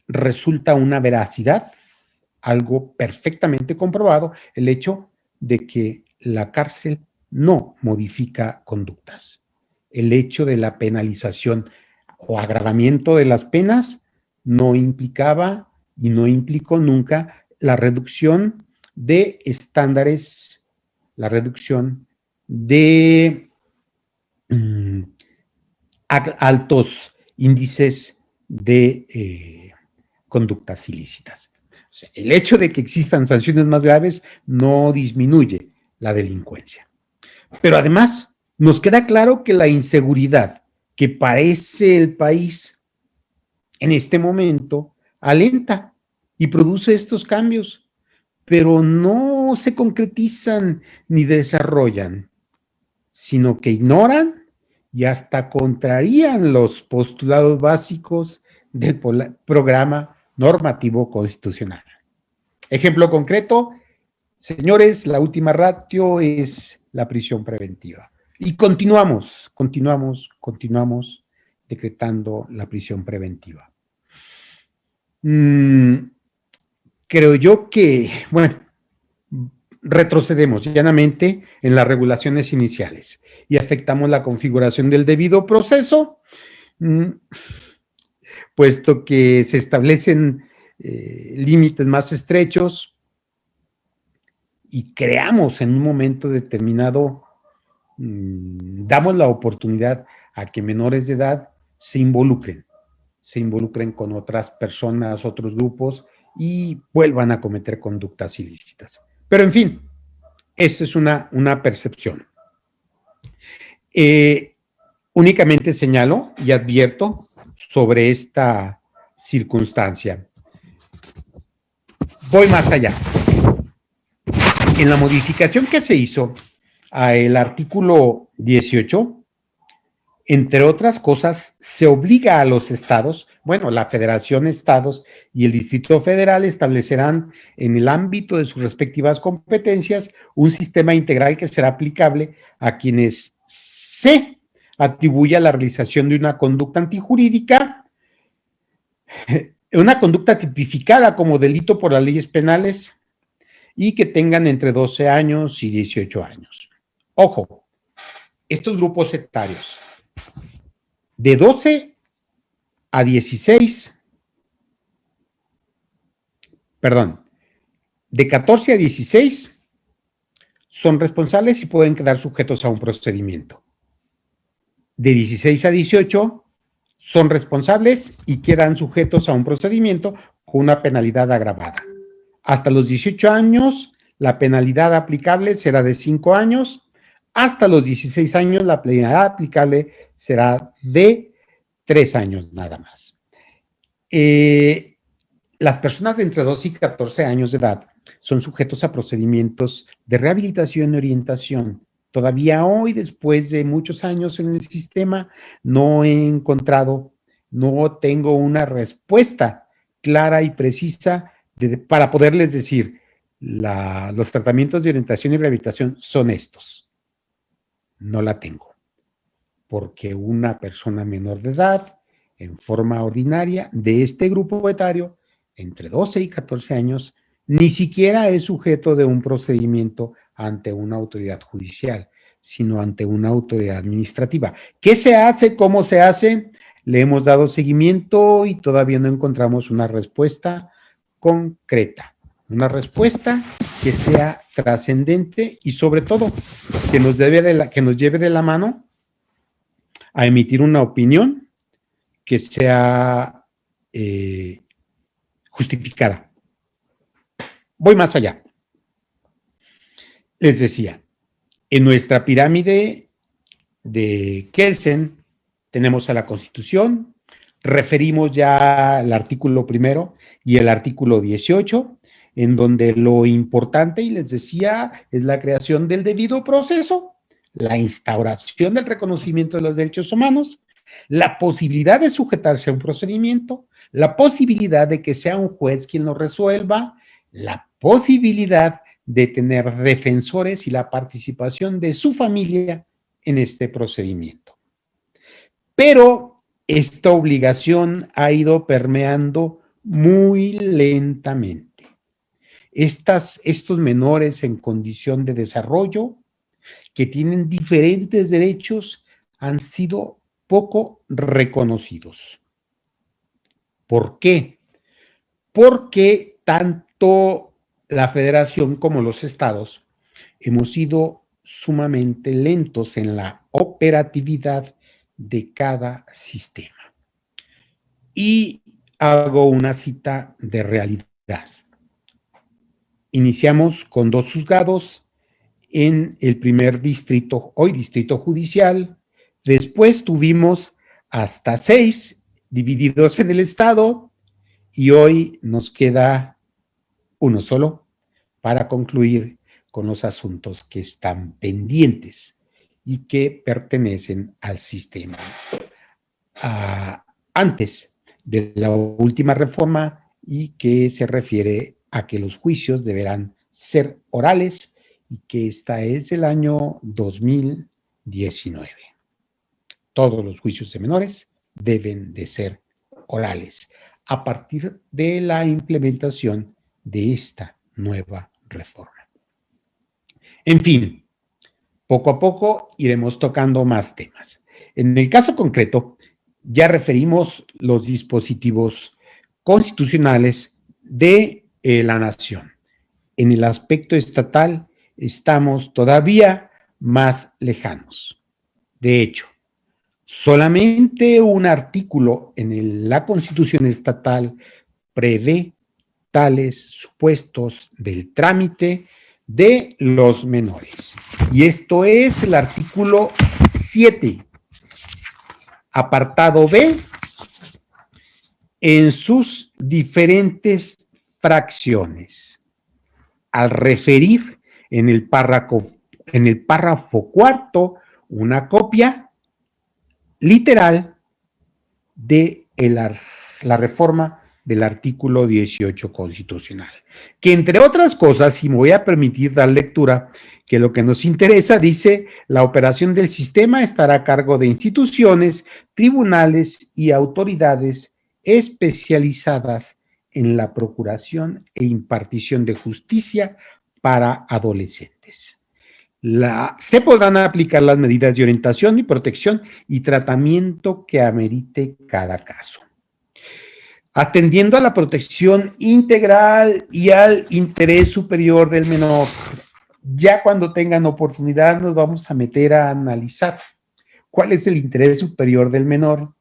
resulta una veracidad, algo perfectamente comprobado, el hecho de que la cárcel no modifica conductas. El hecho de la penalización o agravamiento de las penas no implicaba y no implicó nunca la reducción de estándares, la reducción de altos índices de conductas ilícitas. O sea, el hecho de que existan sanciones más graves no disminuye la delincuencia. Pero además, nos queda claro que la inseguridad que padece el país en este momento alenta y produce estos cambios, pero no se concretizan ni desarrollan, sino que ignoran y hasta contrarían los postulados básicos del programa normativo constitucional. Ejemplo concreto, señores, la última ratio es la prisión preventiva. Y continuamos decretando la prisión preventiva. Creo yo que, bueno, retrocedemos llanamente en las regulaciones iniciales y afectamos la configuración del debido proceso, puesto que se establecen límites más estrechos y creamos en un momento determinado, damos la oportunidad a que menores de edad se involucren con otras personas, otros grupos y vuelvan a cometer conductas ilícitas. Pero en fin, esto es una percepción. Únicamente señalo y advierto sobre esta circunstancia. Voy más allá. En la modificación que se hizo al artículo 18, entre otras cosas, se obliga a los estados, bueno, la Federación, estados y el Distrito Federal establecerán en el ámbito de sus respectivas competencias un sistema integral que será aplicable a quienes se atribuya la realización de una conducta antijurídica, una conducta tipificada como delito por las leyes penales y que tengan entre 12 años y 18 años. Ojo, estos grupos etarios de 12 a 16, perdón, de 14 a 16 son responsables y pueden quedar sujetos a un procedimiento. De 16 a 18 son responsables y quedan sujetos a un procedimiento con una penalidad agravada. Hasta los 18 años, la penalidad aplicable será de 5 años. Hasta los 16 años, la penalidad aplicable será de 3 años nada más. Las personas de entre 2 y 14 años de edad son sujetos a procedimientos de rehabilitación y orientación. Todavía hoy, después de muchos años en el sistema, no he encontrado, no tengo una respuesta clara y precisa para poderles decir, los tratamientos de orientación y rehabilitación son estos. No la tengo, porque una persona menor de edad, en forma ordinaria, de este grupo etario, entre 12 y 14 años, ni siquiera es sujeto de un procedimiento ante una autoridad judicial, sino ante una autoridad administrativa. ¿Qué se hace? ¿Cómo se hace? Le hemos dado seguimiento y todavía no encontramos una respuesta concreta, una respuesta que sea trascendente y sobre todo que nos lleve de la mano a emitir una opinión que sea justificada. Voy más allá. Les decía, en nuestra pirámide de Kelsen tenemos a la Constitución, referimos ya al artículo 1 y el artículo 18, en donde lo importante, y les decía, es la creación del debido proceso, la instauración del reconocimiento de los derechos humanos, la posibilidad de sujetarse a un procedimiento, la posibilidad de que sea un juez quien lo resuelva, la posibilidad de tener defensores y la participación de su familia en este procedimiento. Pero esta obligación ha ido permeando muy lentamente. Estos menores en condición de desarrollo, que tienen diferentes derechos, han sido poco reconocidos. ¿Por qué? Porque tanto la Federación como los estados hemos sido sumamente lentos en la operatividad de cada sistema. Y hago una cita de realidad. Iniciamos con 2 juzgados en el primer distrito, hoy distrito judicial. Después tuvimos hasta 6 divididos en el estado y hoy nos queda uno solo para concluir con los asuntos que están pendientes y que pertenecen al sistema. Antes de la última reforma y que se refiere a que los juicios deberán ser orales y que esta es del año 2019. Todos los juicios de menores deben de ser orales a partir de la implementación de esta nueva reforma. En fin, poco a poco iremos tocando más temas. En el caso concreto, ya referimos los dispositivos constitucionales de la nación. En el aspecto estatal estamos todavía más lejanos. De hecho, solamente un artículo en la Constitución estatal prevé tales supuestos del trámite de los menores. Y esto es el artículo 7, apartado B, en sus diferentes fracciones. Al referir en el párrafo cuarto una copia literal de la reforma del artículo 18 constitucional, que entre otras cosas, y me voy a permitir dar lectura, que lo que nos interesa dice: la operación del sistema estará a cargo de instituciones, tribunales y autoridades especializadas en la procuración e impartición de justicia para adolescentes. Se podrán aplicar las medidas de orientación y protección y tratamiento que amerite cada caso, atendiendo a la protección integral y al interés superior del menor. Ya cuando tengan oportunidad nos vamos a meter a analizar cuál es el interés superior del menor,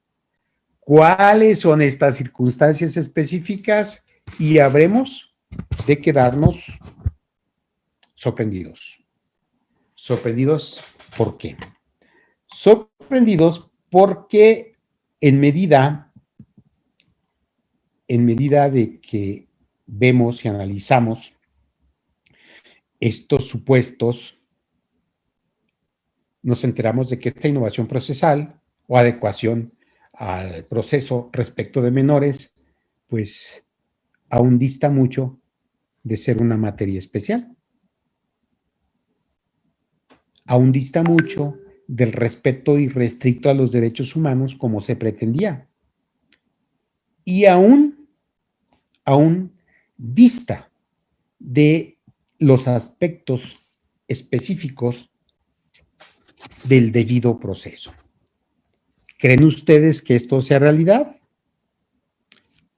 cuáles son estas circunstancias específicas y habremos de quedarnos sorprendidos. ¿Sorprendidos por qué? Sorprendidos porque en medida de que vemos y analizamos estos supuestos, nos enteramos de que esta innovación procesal o adecuación al proceso respecto de menores, pues aún dista mucho de ser una materia especial. Aún dista mucho del respeto irrestricto a los derechos humanos como se pretendía. Y aún dista de los aspectos específicos del debido proceso. ¿Creen ustedes que esto sea realidad?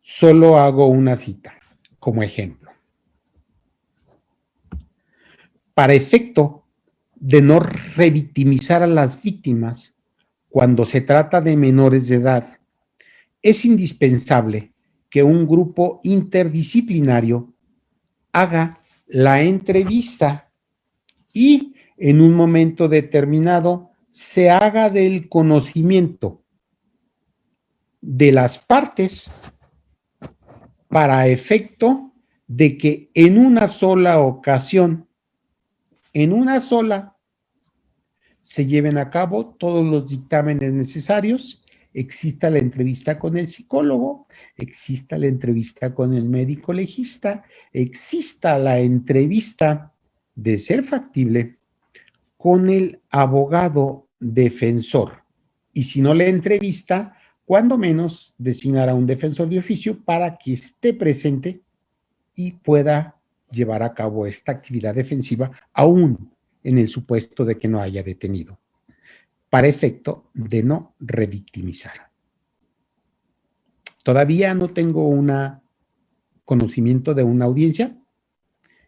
Solo hago una cita como ejemplo. Para efecto de no revictimizar a las víctimas cuando se trata de menores de edad, es indispensable que un grupo interdisciplinario haga la entrevista y en un momento determinado se haga del conocimiento de las partes para efecto de que en una sola ocasión, se lleven a cabo todos los dictámenes necesarios, exista la entrevista con el psicólogo, exista la entrevista con el médico legista, exista la entrevista, de ser factible, con el abogado defensor. Y si no la entrevista, cuando menos designar a un defensor de oficio para que esté presente y pueda llevar a cabo esta actividad defensiva, aún en el supuesto de que no haya detenido, para efecto de no revictimizar. Todavía no tengo un conocimiento de una audiencia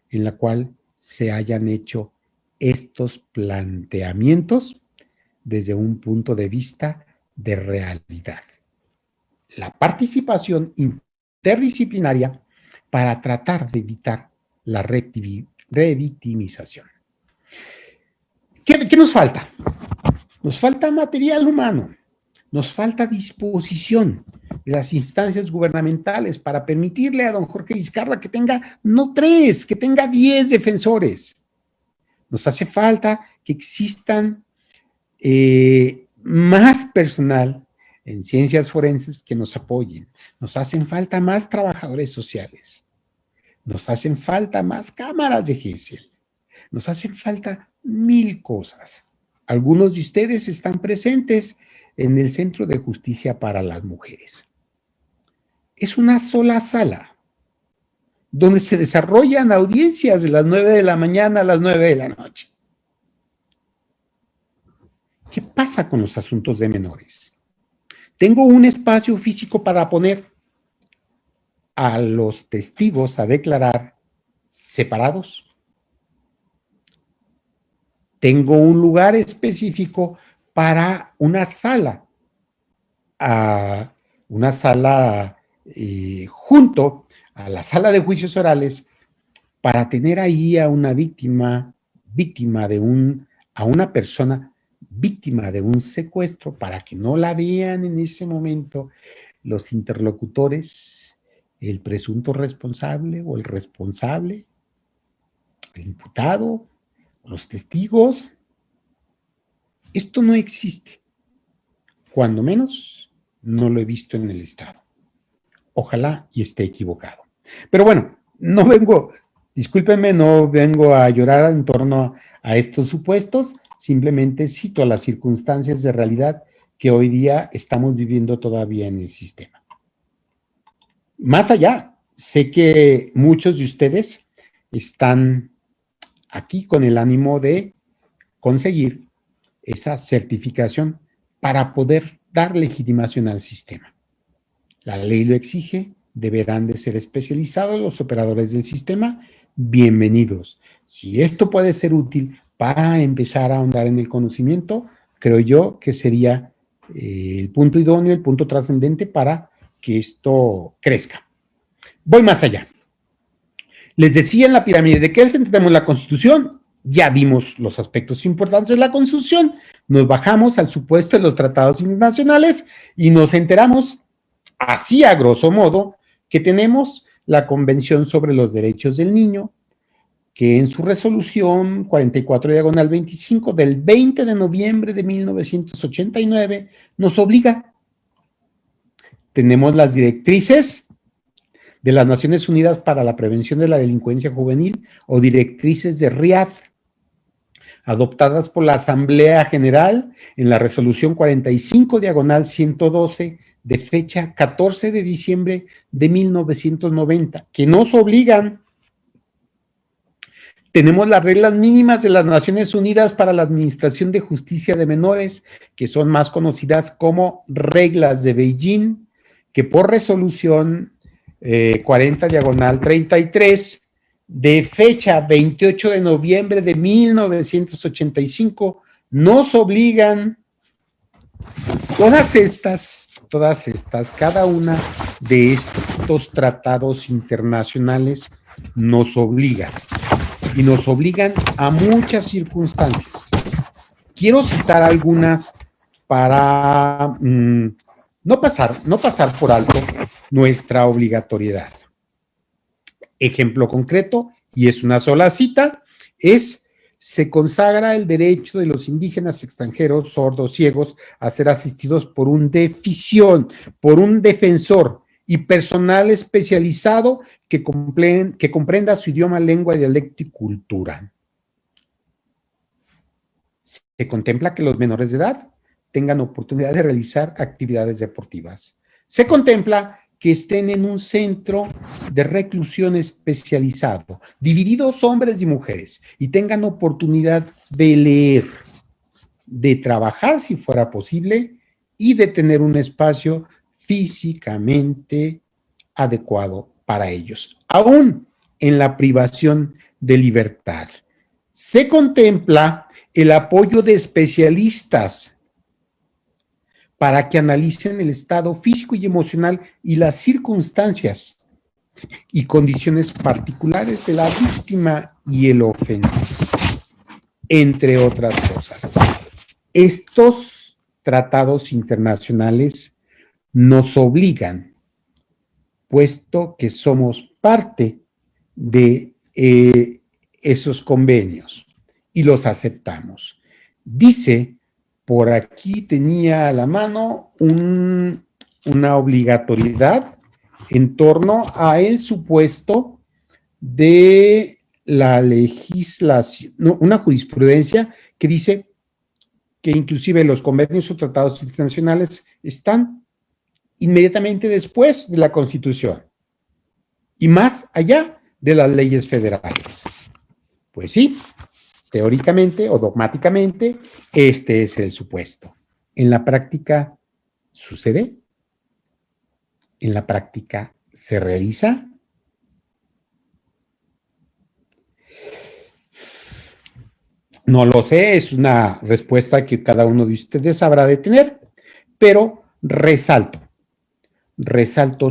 en la cual se hayan hecho estos planteamientos desde un punto de vista de realidad. La participación interdisciplinaria para tratar de evitar la revictimización. ¿Qué nos falta? Nos falta material humano, nos falta disposición de las instancias gubernamentales para permitirle a don Jorge Vizcarra que tenga no 3, que tenga 10 defensores. Nos hace falta que existan más personal en ciencias forenses que nos apoyen. Nos hacen falta más trabajadores sociales. Nos hacen falta más cámaras de GESEL. Nos hacen falta 1000 cosas. Algunos de ustedes están presentes en el Centro de Justicia para las Mujeres. Es una sola sala donde se desarrollan audiencias de las 9 de la mañana a las 9 de la noche. ¿Qué pasa con los asuntos de menores? Tengo un espacio físico para poner a los testigos a declarar separados. Tengo un lugar específico para una sala junto a la sala de juicios orales para tener ahí a una a una persona víctima de un secuestro para que no la vean en ese momento los interlocutores, el presunto responsable o el responsable, el imputado, los testigos. Esto no existe. Cuando menos, no lo he visto en el Estado. Ojalá y esté equivocado. Pero bueno, discúlpenme, no vengo a llorar en torno a estos supuestos, simplemente cito las circunstancias de realidad que hoy día estamos viviendo todavía en el sistema. Más allá, sé que muchos de ustedes están aquí con el ánimo de conseguir esa certificación para poder dar legitimación al sistema. La ley lo exige, deberán de ser especializados los operadores del sistema, bienvenidos. Si esto puede ser útil para empezar a ahondar en el conocimiento, creo yo que sería el punto idóneo, el punto trascendente para que esto crezca. Voy más allá. Les decía en la pirámide de qué tenemos la Constitución, ya vimos los aspectos importantes de la Constitución, nos bajamos al supuesto de los tratados internacionales y nos enteramos, así a grosso modo, que tenemos la Convención sobre los Derechos del Niño, que en su resolución 44/25 del 20 de noviembre de 1989 nos obliga. Tenemos las directrices de las Naciones Unidas para la Prevención de la Delincuencia Juvenil o directrices de Riad, adoptadas por la Asamblea General en la resolución 45/112 de fecha 14 de diciembre de 1990, que nos obligan. Tenemos las reglas mínimas de las Naciones Unidas para la Administración de Justicia de Menores, que son más conocidas como reglas de Beijing, que por resolución 40/33 de fecha 28 de noviembre de 1985 nos obligan. Todas estas, cada una de estos tratados internacionales nos obligan. Y nos obligan a muchas circunstancias. Quiero citar algunas para no pasar por alto nuestra obligatoriedad. Ejemplo concreto, y es una sola cita, se consagra el derecho de los indígenas extranjeros, sordos, ciegos, a ser asistidos por un defensor y personal especializado que comprenda su idioma, lengua, dialecto y cultura. Se contempla que los menores de edad tengan oportunidad de realizar actividades deportivas. Se contempla que estén en un centro de reclusión especializado, divididos hombres y mujeres, y tengan oportunidad de leer, de trabajar si fuera posible, y de tener un espacio físicamente adecuado para ellos, aún en la privación de libertad. Se contempla el apoyo de especialistas para que analicen el estado físico y emocional y las circunstancias y condiciones particulares de la víctima y el ofensor, entre otras cosas. Estos tratados internacionales nos obligan, puesto que somos parte de esos convenios y los aceptamos. Dice, por aquí tenía a la mano una obligatoriedad en torno a el supuesto de la legislación, una jurisprudencia que dice que inclusive los convenios o tratados internacionales están inmediatamente después de la Constitución y más allá de las leyes federales. Pues sí, teóricamente o dogmáticamente, este es el supuesto. En la práctica, ¿sucede? ¿En la práctica se realiza? No lo sé, es una respuesta que cada uno de ustedes habrá de tener, pero resalto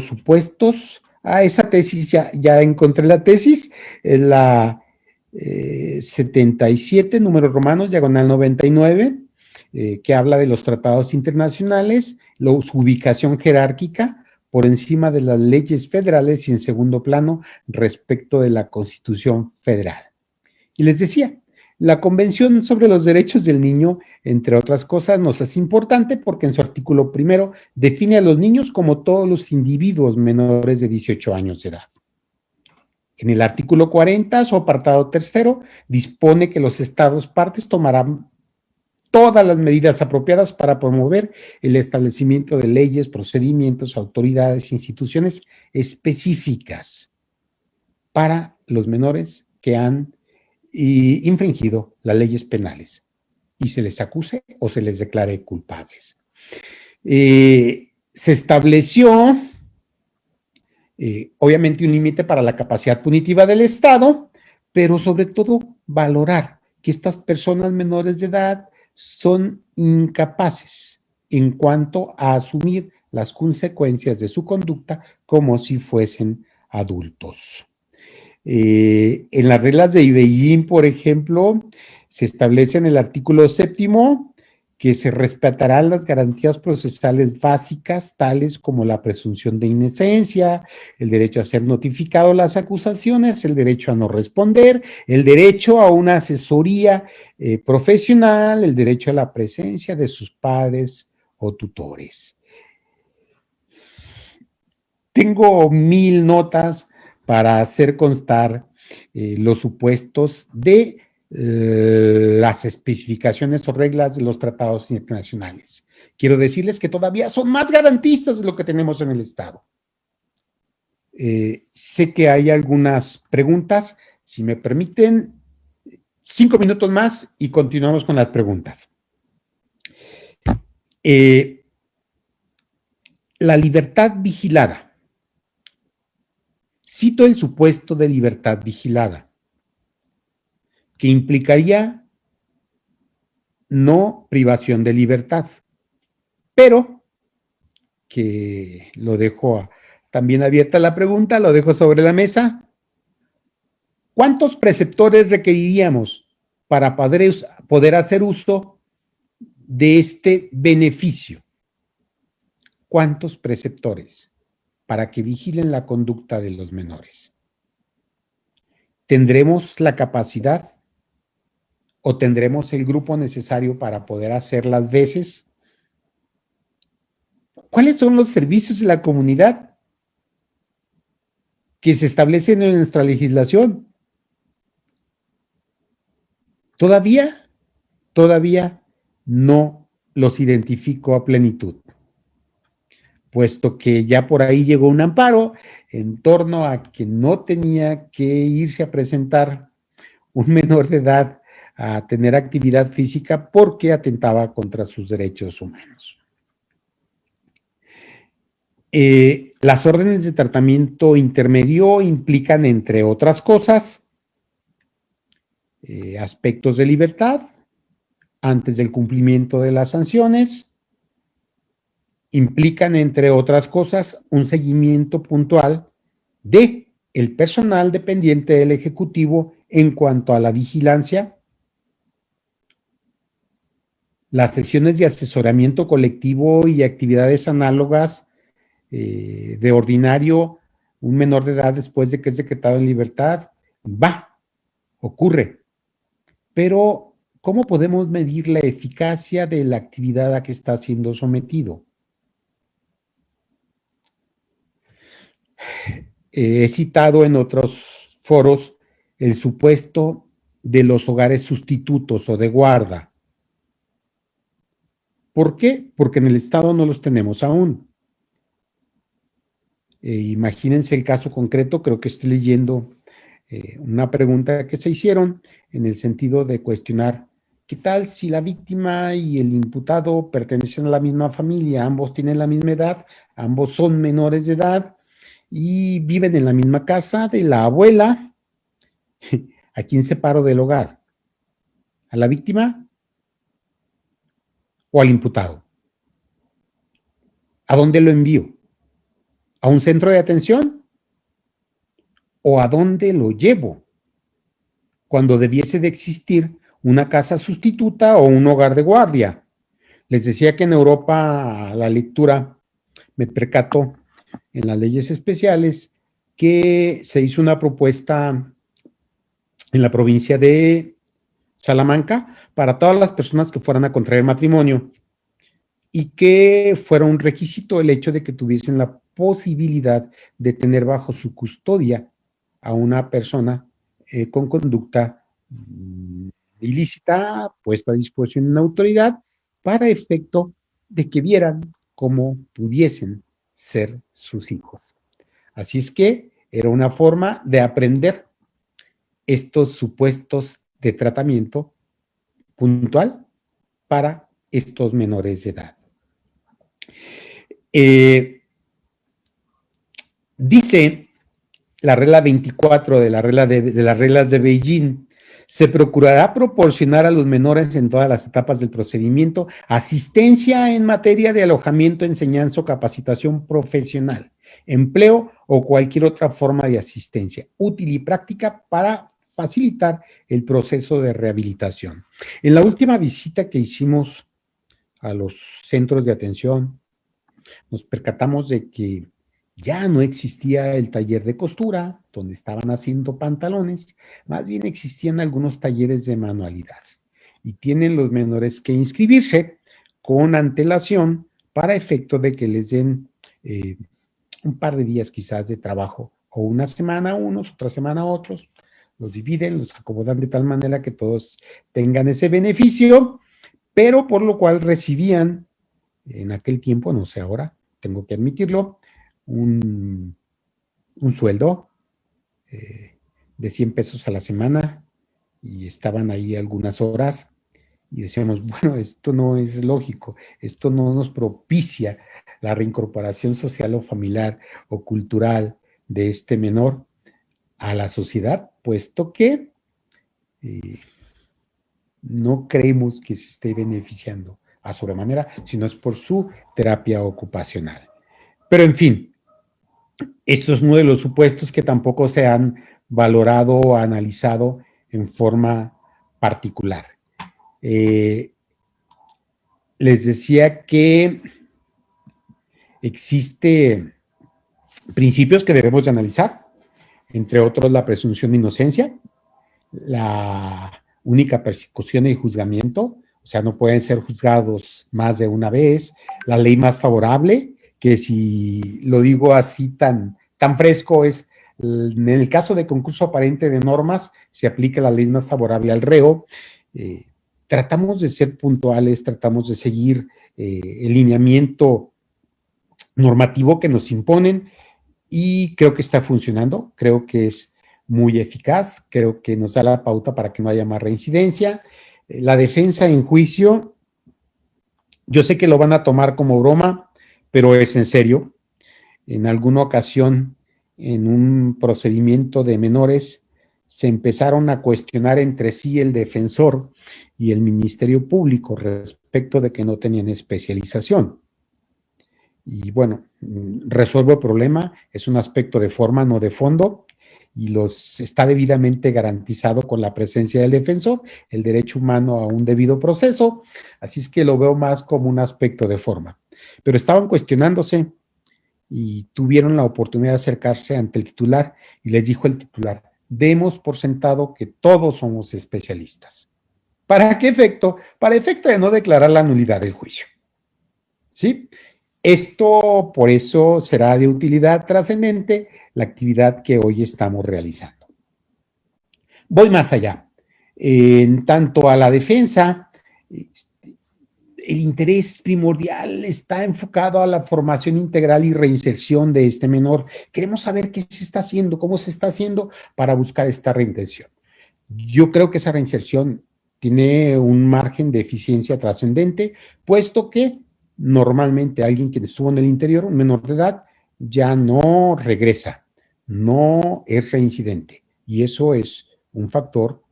supuestos. Esa tesis, ya encontré la tesis, es la 77, números romanos, diagonal 99, que habla de los tratados internacionales, su ubicación jerárquica por encima de las leyes federales y en segundo plano respecto de la Constitución Federal. Y les decía, la Convención sobre los Derechos del Niño, entre otras cosas, nos es importante porque en su artículo primero define a los niños como todos los individuos menores de 18 años de edad. En el artículo 40, su apartado tercero, dispone que los estados partes tomarán todas las medidas apropiadas para promover el establecimiento de leyes, procedimientos, autoridades, instituciones específicas para los menores que han infringido las leyes penales y se les acuse o se les declare culpables. Se estableció, obviamente, un límite para la capacidad punitiva del Estado, pero sobre todo valorar que estas personas menores de edad son incapaces en cuanto a asumir las consecuencias de su conducta como si fuesen adultos. En las reglas de Beijing, por ejemplo, se establece en el artículo 7 que se respetarán las garantías procesales básicas, tales como la presunción de inocencia, el derecho a ser notificado de las acusaciones, el derecho a no responder, el derecho a una asesoría profesional, el derecho a la presencia de sus padres o tutores. Tengo 1000 notas para hacer constar los supuestos de las especificaciones o reglas de los tratados internacionales. Quiero decirles que todavía son más garantistas de lo que tenemos en el Estado. Sé que hay algunas preguntas. Si me permiten, 5 minutos más y continuamos con las preguntas. La libertad vigilada. Cito el supuesto de libertad vigilada, que implicaría no privación de libertad, pero que lo dejo también abierta la pregunta, lo dejo sobre la mesa. ¿Cuántos preceptores requeriríamos para poder hacer uso de este beneficio? ¿Cuántos preceptores para que vigilen la conducta de los menores? ¿Tendremos la capacidad o tendremos el grupo necesario para poder hacer las veces? ¿Cuáles son los servicios de la comunidad que se establecen en nuestra legislación? Todavía no los identifico a plenitud, puesto que ya por ahí llegó un amparo en torno a que no tenía que irse a presentar un menor de edad a tener actividad física porque atentaba contra sus derechos humanos. Las órdenes de tratamiento intermedio implican, entre otras cosas, aspectos de libertad antes del cumplimiento de las sanciones, implican, entre otras cosas, un seguimiento puntual de el personal dependiente del Ejecutivo en cuanto a la vigilancia, las sesiones de asesoramiento colectivo y actividades análogas de ordinario. Un menor de edad, después de que es decretado en libertad, ocurre. Pero, ¿cómo podemos medir la eficacia de la actividad a que está siendo sometido? He citado en otros foros el supuesto de los hogares sustitutos o de guarda. ¿Por qué? Porque en el Estado no los tenemos aún. Imagínense el caso concreto, creo que estoy leyendo una pregunta que se hicieron en el sentido de cuestionar, ¿qué tal si la víctima y el imputado pertenecen a la misma familia? Ambos tienen la misma edad, ambos son menores de edad y viven en la misma casa de la abuela. ¿A quién separo del hogar? ¿A la víctima o al imputado? ¿A dónde lo envío? ¿A un centro de atención? ¿O a dónde lo llevo? Cuando debiese de existir una casa sustituta o un hogar de guardia. Les decía que en Europa la lectura me percató en las leyes especiales que se hizo una propuesta en la provincia de Salamanca para todas las personas que fueran a contraer matrimonio y que fuera un requisito el hecho de que tuviesen la posibilidad de tener bajo su custodia a una persona con conducta ilícita, puesta a disposición de una autoridad, para efecto de que vieran cómo pudiesen ser sus hijos. Así es que era una forma de aprender estos supuestos de tratamiento puntual para estos menores de edad. Dice la regla 24 de las reglas de Beijing: se procurará proporcionar a los menores en todas las etapas del procedimiento asistencia en materia de alojamiento, enseñanza o capacitación profesional, empleo o cualquier otra forma de asistencia útil y práctica para facilitar el proceso de rehabilitación. En la última visita que hicimos a los centros de atención, nos percatamos de que ya no existía el taller de costura, donde estaban haciendo pantalones, más bien existían algunos talleres de manualidad. Y tienen los menores que inscribirse con antelación para efecto de que les den un par de días quizás de trabajo, o una semana a unos, otra semana a otros, los dividen, los acomodan de tal manera que todos tengan ese beneficio, pero por lo cual recibían en aquel tiempo, no sé ahora, tengo que admitirlo, un sueldo de 100 pesos a la semana y estaban ahí algunas horas y decíamos, bueno, esto no es lógico, esto no nos propicia la reincorporación social o familiar o cultural de este menor a la sociedad, puesto que no creemos que se esté beneficiando a sobremanera, sino es por su terapia ocupacional. Pero en fin, esto es uno de los supuestos que tampoco se han valorado o analizado en forma particular. Les decía que existen principios que debemos de analizar, entre otros la presunción de inocencia, la única persecución y juzgamiento, o sea, no pueden ser juzgados más de una vez, la ley más favorable, que si lo digo así tan fresco es, en el caso de concurso aparente de normas, se aplica la ley más favorable al reo. Tratamos de ser puntuales, tratamos de seguir el lineamiento normativo que nos imponen y creo que está funcionando, creo que es muy eficaz, creo que nos da la pauta para que no haya más reincidencia. La defensa en juicio, yo sé que lo van a tomar como broma, pero es en serio. En alguna ocasión, en un procedimiento de menores, se empezaron a cuestionar entre sí el defensor y el Ministerio Público respecto de que no tenían especialización. Y bueno, resuelvo el problema, es un aspecto de forma, no de fondo, y está debidamente garantizado con la presencia del defensor, el derecho humano a un debido proceso, así es que lo veo más como un aspecto de forma. Pero estaban cuestionándose y tuvieron la oportunidad de acercarse ante el titular y les dijo el titular, demos por sentado que todos somos especialistas. ¿Para qué efecto? Para efecto de no declarar la nulidad del juicio. ¿Sí? Esto, por eso, será de utilidad trascendente la actividad que hoy estamos realizando. Voy más allá. En tanto a la defensa, el interés primordial está enfocado a la formación integral y reinserción de este menor. Queremos saber qué se está haciendo, cómo se está haciendo para buscar esta reinserción. Yo creo que esa reinserción tiene un margen de eficiencia trascendente, puesto que normalmente alguien que estuvo en el interior, un menor de edad, ya no regresa, no es reincidente. Y eso es un factor,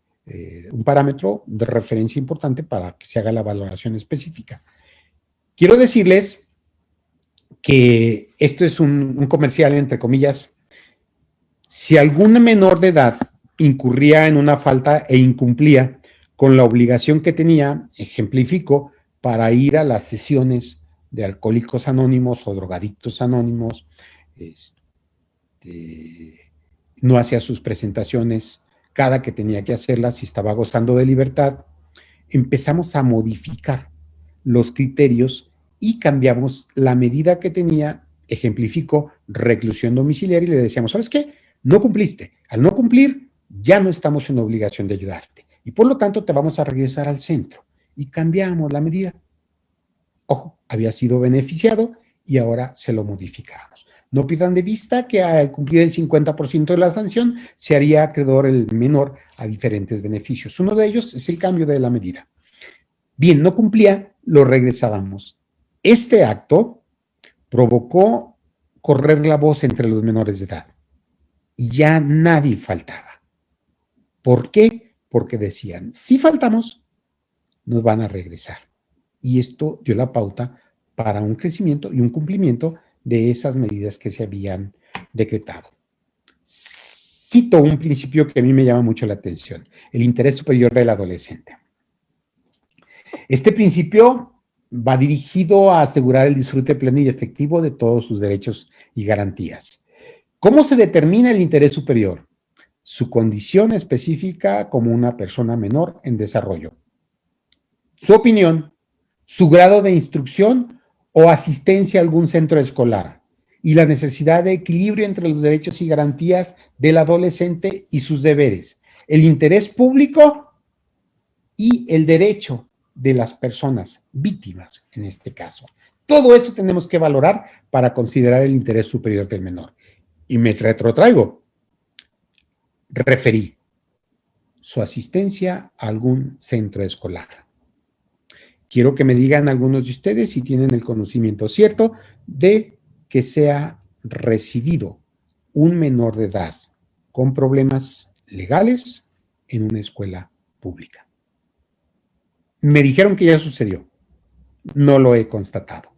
un parámetro de referencia importante para que se haga la valoración específica. Quiero decirles que esto es un comercial, entre comillas. Si algún menor de edad incurría en una falta e incumplía con la obligación que tenía, ejemplifico, para ir a las sesiones de Alcohólicos Anónimos o Drogadictos Anónimos, no hacía sus presentaciones cada que tenía que hacerlas, si estaba gozando de libertad, empezamos a modificar los criterios y cambiamos la medida que tenía, ejemplifico, reclusión domiciliaria, y le decíamos, ¿sabes qué? No cumpliste. Al no cumplir, ya no estamos en obligación de ayudarte. Y por lo tanto, te vamos a regresar al centro. Y cambiamos la medida. Ojo, había sido beneficiado y ahora se lo modificamos. No pierdan de vista que al cumplir el 50% de la sanción, se haría acreedor el menor a diferentes beneficios. Uno de ellos es el cambio de la medida. Bien, no cumplía, lo regresábamos. Este acto provocó correr la voz entre los menores de edad. Y ya nadie faltaba. ¿Por qué? Porque decían, si faltamos, nos van a regresar. Y esto dio la pauta para un crecimiento y un cumplimiento de esas medidas que se habían decretado. Cito un principio que a mí me llama mucho la atención, el interés superior del adolescente. Este principio va dirigido a asegurar el disfrute pleno y efectivo de todos sus derechos y garantías. ¿Cómo se determina el interés superior? Su condición específica como una persona menor en desarrollo. Su opinión, su grado de instrucción o asistencia a algún centro escolar y la necesidad de equilibrio entre los derechos y garantías del adolescente y sus deberes, el interés público y el derecho de las personas víctimas en este caso. Todo eso tenemos que valorar para considerar el interés superior del menor. Y me retrotraigo. Referí su asistencia a algún centro escolar. Quiero que me digan algunos de ustedes si tienen el conocimiento cierto de que sea recibido un menor de edad con problemas legales en una escuela pública. Me dijeron que ya sucedió. No lo he constatado.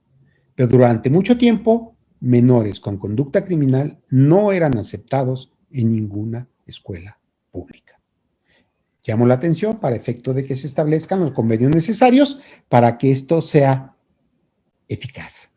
Pero durante mucho tiempo, menores con conducta criminal no eran aceptados en ninguna escuela pública. Llamo la atención para efecto de que se establezcan los convenios necesarios para que esto sea eficaz.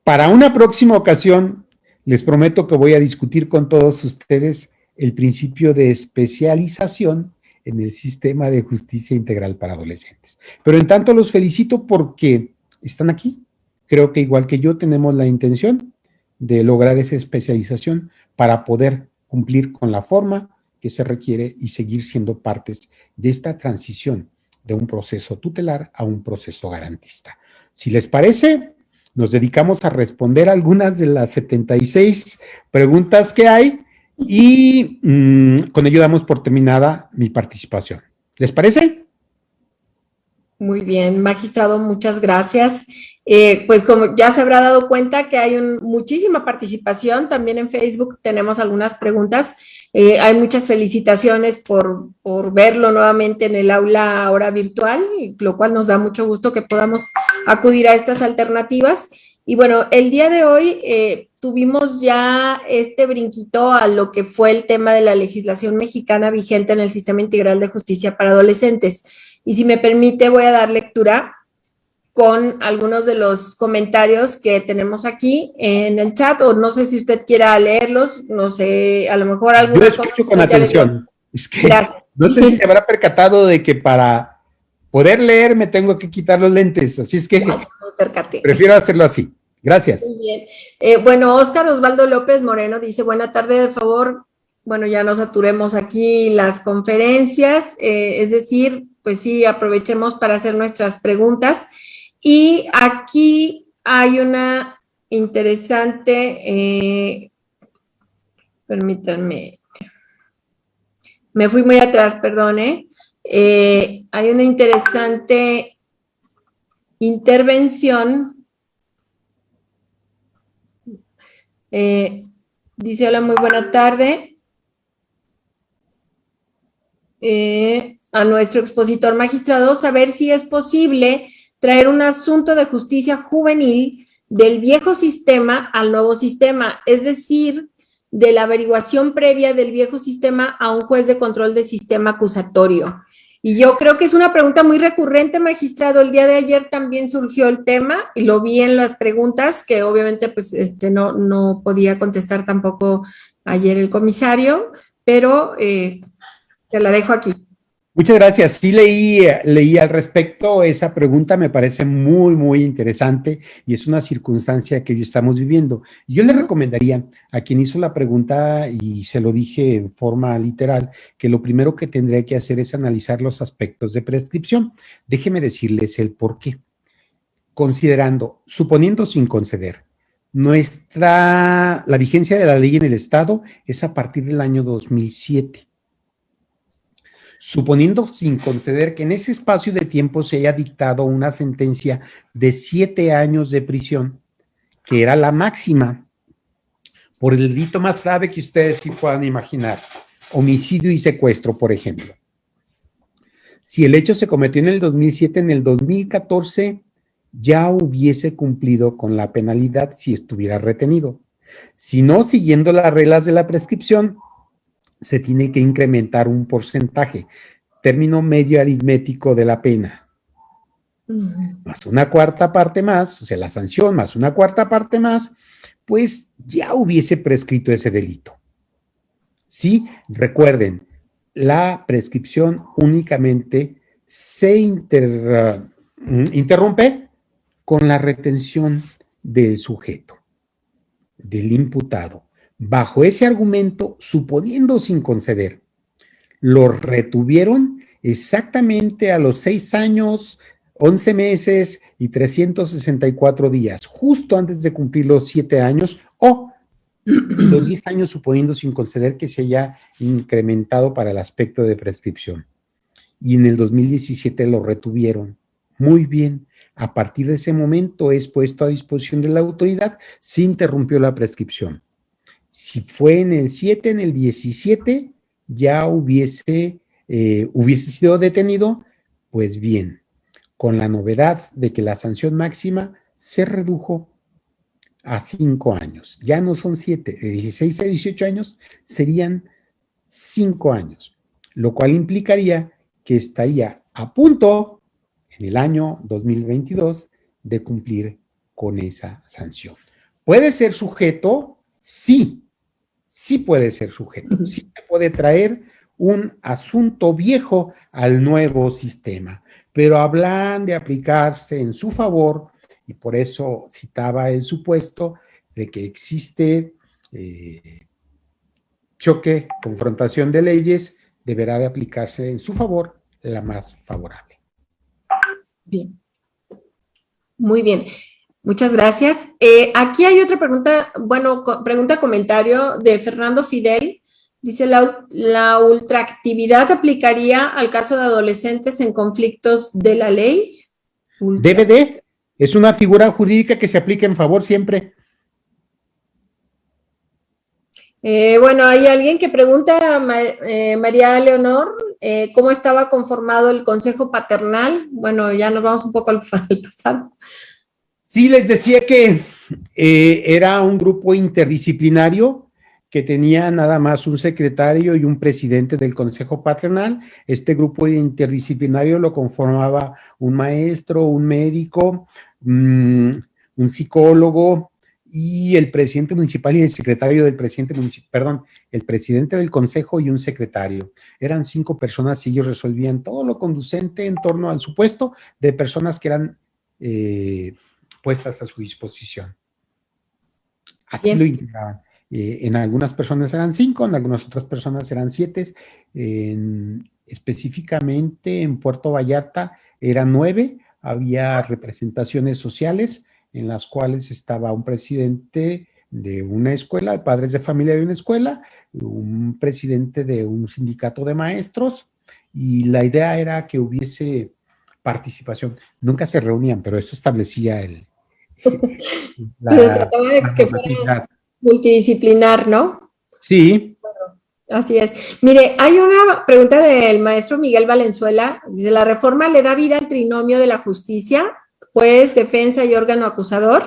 Para una próxima ocasión, les prometo que voy a discutir con todos ustedes el principio de especialización en el sistema de justicia integral para adolescentes. Pero en tanto los felicito porque están aquí. Creo que igual que yo tenemos la intención de lograr esa especialización para poder cumplir con la forma que se requiere y seguir siendo partes de esta transición de un proceso tutelar a un proceso garantista. Si les parece, nos dedicamos a responder algunas de las 76 preguntas que hay y con ello damos por terminada mi participación. ¿Les parece? Muy bien, magistrado, muchas gracias. Pues como ya se habrá dado cuenta que hay muchísima participación, también en Facebook tenemos algunas preguntas. Hay muchas felicitaciones por verlo nuevamente en el aula ahora virtual, lo cual nos da mucho gusto que podamos acudir a estas alternativas. Y bueno, el día de hoy tuvimos ya este brinquito a lo que fue el tema de la legislación mexicana vigente en el Sistema Integral de Justicia para Adolescentes. Y si me permite, voy a dar lectura con algunos de los comentarios que tenemos aquí en el chat, o no sé si usted quiera leerlos, no sé, a lo mejor algunas cosas. Yo escucho con atención. Es que gracias. No sé si se habrá percatado de que para poder leer me tengo que quitar los lentes, así es que prefiero hacerlo así. Gracias. Muy bien. Bueno, Óscar Osvaldo López Moreno dice, buena tarde, de favor. Bueno, ya no saturemos aquí las conferencias, es decir, pues sí, aprovechemos para hacer nuestras preguntas. Y aquí hay una interesante, permítanme, me fui muy atrás, perdón, hay una interesante intervención. Dice, hola, muy buena tarde. A nuestro expositor magistrado, saber si es posible traer un asunto de justicia juvenil del viejo sistema al nuevo sistema, es decir, de la averiguación previa del viejo sistema a un juez de control de sistema acusatorio. Y yo creo que es una pregunta muy recurrente, magistrado. El día de ayer también surgió el tema y lo vi en las preguntas que obviamente pues no podía contestar tampoco ayer el comisario, pero te la dejo aquí. Muchas gracias. Sí leí al respecto esa pregunta, me parece muy, muy interesante y es una circunstancia que hoy estamos viviendo. Yo le recomendaría a quien hizo la pregunta, y se lo dije en forma literal, que lo primero que tendría que hacer es analizar los aspectos de prescripción. Déjeme decirles el por qué. Considerando, suponiendo sin conceder, la vigencia de la ley en el Estado es a partir del año 2007. Suponiendo sin conceder que en ese espacio de tiempo se haya dictado una sentencia de 7 años de prisión, que era la máxima, por el delito más grave que ustedes sí puedan imaginar, homicidio y secuestro, por ejemplo. Si el hecho se cometió en el 2007, en el 2014 ya hubiese cumplido con la penalidad si estuviera retenido. Si no, siguiendo las reglas de la prescripción, se tiene que incrementar un porcentaje, término medio aritmético de la pena. más una cuarta parte más, o sea, la sanción más una cuarta parte más, pues ya hubiese prescrito ese delito. Sí, recuerden, la prescripción únicamente se interrumpe con la retención del sujeto, del imputado. Bajo ese argumento, suponiendo sin conceder, lo retuvieron exactamente a los 6 años, 11 meses y 364 días, justo antes de cumplir los 7 años, o los 10 años suponiendo sin conceder que se haya incrementado para el aspecto de prescripción. Y en el 2017 lo retuvieron. Muy bien. A partir de ese momento es puesto a disposición de la autoridad, se interrumpió la prescripción. Si fue en el 7, en el 17, ya hubiese sido detenido, pues bien, con la novedad de que la sanción máxima se redujo a 5 años. Ya no son 7, de 16 a 18 años serían 5 años, lo cual implicaría que estaría a punto en el año 2022 de cumplir con esa sanción. ¿Puede ser sujeto? Sí, sí puede ser sujeto. Sí se puede traer un asunto viejo al nuevo sistema, pero hablan de aplicarse en su favor y por eso citaba el supuesto de que existe choque, confrontación de leyes, deberá de aplicarse en su favor la más favorable. Bien. Muy bien. Muchas gracias. Aquí hay otra pregunta, bueno, comentario de Fernando Fidel. Dice, ¿la ultraactividad aplicaría al caso de adolescentes en conflictos de la ley? Debe de, es una figura jurídica que se aplica en favor siempre. Bueno, hay alguien que pregunta, María Leonor, ¿cómo estaba conformado el Consejo Paternal? Bueno, ya nos vamos un poco al pasado. Sí, les decía que era un grupo interdisciplinario que tenía nada más un secretario y un presidente del Consejo Paternal. Este grupo interdisciplinario lo conformaba un maestro, un médico, un psicólogo y el presidente municipal y el secretario del presidente municipal, perdón, el presidente del consejo y un secretario. Eran 5 personas y ellos resolvían todo lo conducente en torno al supuesto de personas que eran puestas a su disposición. Así bien lo integraban. En algunas personas eran 5, en algunas otras personas eran 7. Específicamente en Puerto Vallarta eran 9. Había representaciones sociales en las cuales estaba un presidente de una escuela, padres de familia de una escuela, un presidente de un sindicato de maestros, y la idea era que hubiese participación. Nunca se reunían, pero eso establecía la que fuera multidisciplinar, ¿no? Sí. Bueno, así es. Mire, hay una pregunta del maestro Miguel Valenzuela. Dice, ¿la reforma le da vida al trinomio de la justicia? Juez, defensa y órgano acusador.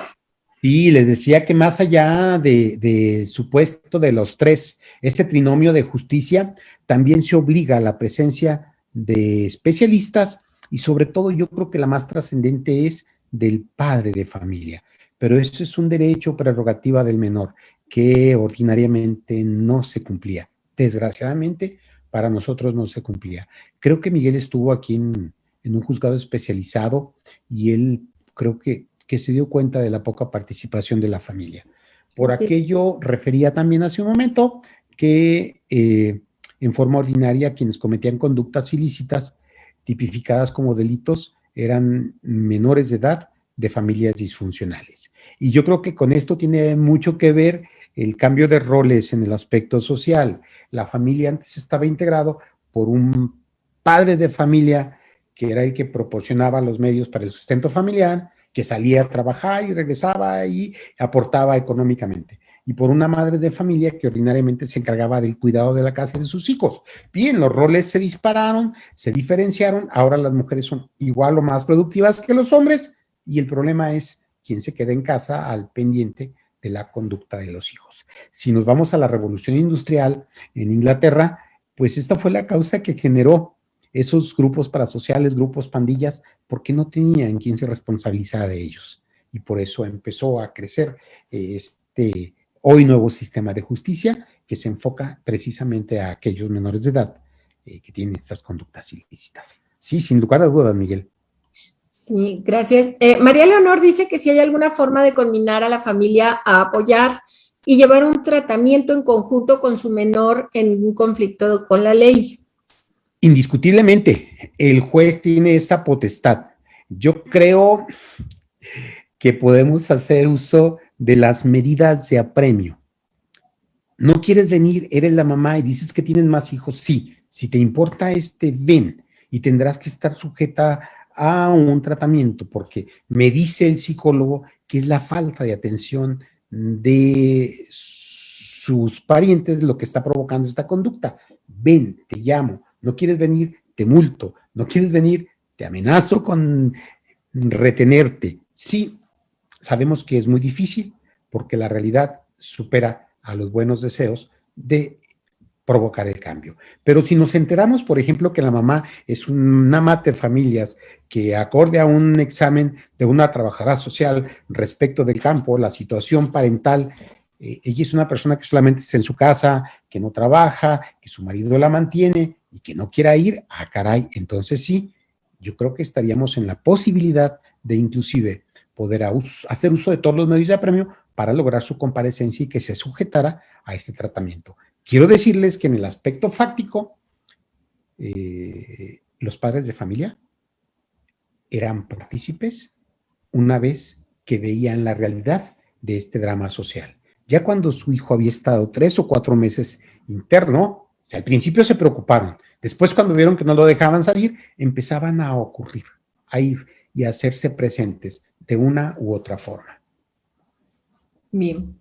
Sí, les decía que más allá de supuesto de los 3, este trinomio de justicia, también se obliga a la presencia de especialistas y sobre todo yo creo que la más trascendente es del padre de familia, pero eso es un derecho prerrogativa del menor que ordinariamente no se cumplía. Desgraciadamente, para nosotros no se cumplía. Creo que Miguel estuvo aquí en un juzgado especializado y él creo que se dio cuenta de la poca participación de la familia. Por sí. Aquello refería también hace un momento que en forma ordinaria quienes cometían conductas ilícitas tipificadas como delitos eran menores de edad de familias disfuncionales. Y yo creo que con esto tiene mucho que ver el cambio de roles en el aspecto social. La familia antes estaba integrado por un padre de familia que era el que proporcionaba los medios para el sustento familiar, que salía a trabajar y regresaba y aportaba económicamente. Y por una madre de familia que ordinariamente se encargaba del cuidado de la casa y de sus hijos. Bien, los roles se dispararon, se diferenciaron, ahora las mujeres son igual o más productivas que los hombres y el problema es quién se queda en casa al pendiente de la conducta de los hijos. Si nos vamos a la revolución industrial en Inglaterra, pues esta fue la causa que generó Esos grupos parasociales, grupos pandillas, porque no tenían quien se responsabilizara de ellos. Y por eso empezó a crecer este hoy nuevo sistema de justicia que se enfoca precisamente a aquellos menores de edad que tienen estas conductas ilícitas. Sí, sin lugar a dudas, Miguel. Sí, gracias. María Leonor dice que si hay alguna forma de combinar a la familia a apoyar y llevar un tratamiento en conjunto con su menor en un conflicto con la ley. Indiscutiblemente, el juez tiene esa potestad. Yo creo que podemos hacer uso de las medidas de apremio. ¿No quieres venir? Eres la mamá y dices que tienes más hijos. Sí, si te importa ven y tendrás que estar sujeta a un tratamiento porque me dice el psicólogo que es la falta de atención de sus parientes lo que está provocando esta conducta. Ven, te llamo. ¿No quieres venir? Te multo. ¿No quieres venir? Te amenazo con retenerte. Sí, sabemos que es muy difícil porque la realidad supera a los buenos deseos de provocar el cambio. Pero si nos enteramos, por ejemplo, que la mamá es una mater familias que acorde a un examen de una trabajadora social respecto del campo, la situación parental, ella es una persona que solamente está en su casa, que no trabaja, que su marido la mantiene y que no quiera ir, caray, entonces sí, yo creo que estaríamos en la posibilidad de inclusive poder hacer uso de todos los medios de apremio para lograr su comparecencia y que se sujetara a este tratamiento. Quiero decirles que en el aspecto fáctico, los padres de familia eran partícipes una vez que veían la realidad de este drama social. Ya cuando su hijo había estado 3 o 4 meses interno, o sea, al principio se preocuparon, después cuando vieron que no lo dejaban salir, empezaban a ocurrir, a ir y a hacerse presentes de una u otra forma. Bien.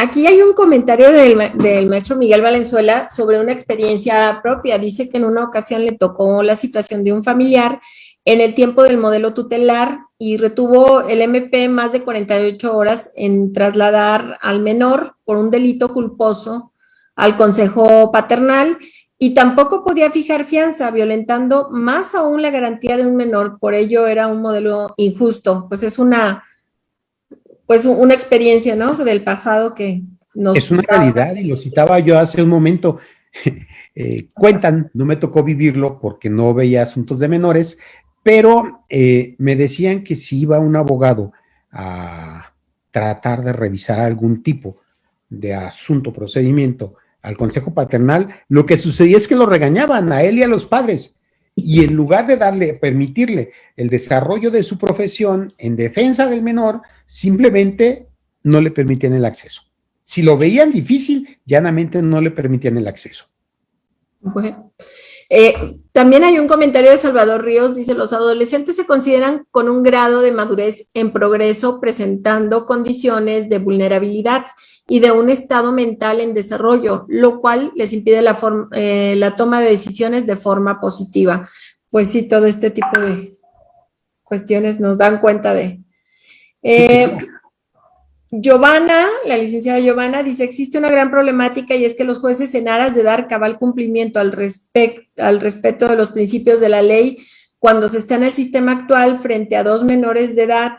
Aquí hay un comentario del maestro Miguel Valenzuela sobre una experiencia propia. Dice que en una ocasión le tocó la situación de un familiar en el tiempo del modelo tutelar y retuvo el MP más de 48 horas en trasladar al menor por un delito culposo al consejo paternal y tampoco podía fijar fianza, violentando más aún la garantía de un menor. Por ello era un modelo injusto. Pues es una experiencia, ¿no? Del pasado que nos... Es una realidad y lo citaba yo hace un momento. Cuentan, no me tocó vivirlo porque no veía asuntos de menores, pero me decían que si iba un abogado a tratar de revisar algún tipo de asunto, procedimiento al consejo paternal, lo que sucedía es que lo regañaban a él y a los padres. Y en lugar de permitirle el desarrollo de su profesión en defensa del menor, simplemente no le permitían el acceso. Si lo veían difícil, llanamente no le permitían el acceso. Bueno. También hay un comentario de Salvador Ríos, dice, los adolescentes se consideran con un grado de madurez en progreso, presentando condiciones de vulnerabilidad y de un estado mental en desarrollo, lo cual les impide la toma de decisiones de forma positiva. Pues sí, todo este tipo de cuestiones nos dan cuenta de... Giovanna, la licenciada Giovanna, dice, existe una gran problemática y es que los jueces en aras de dar cabal cumplimiento al respeto de los principios de la ley, cuando se está en el sistema actual frente a los menores de edad,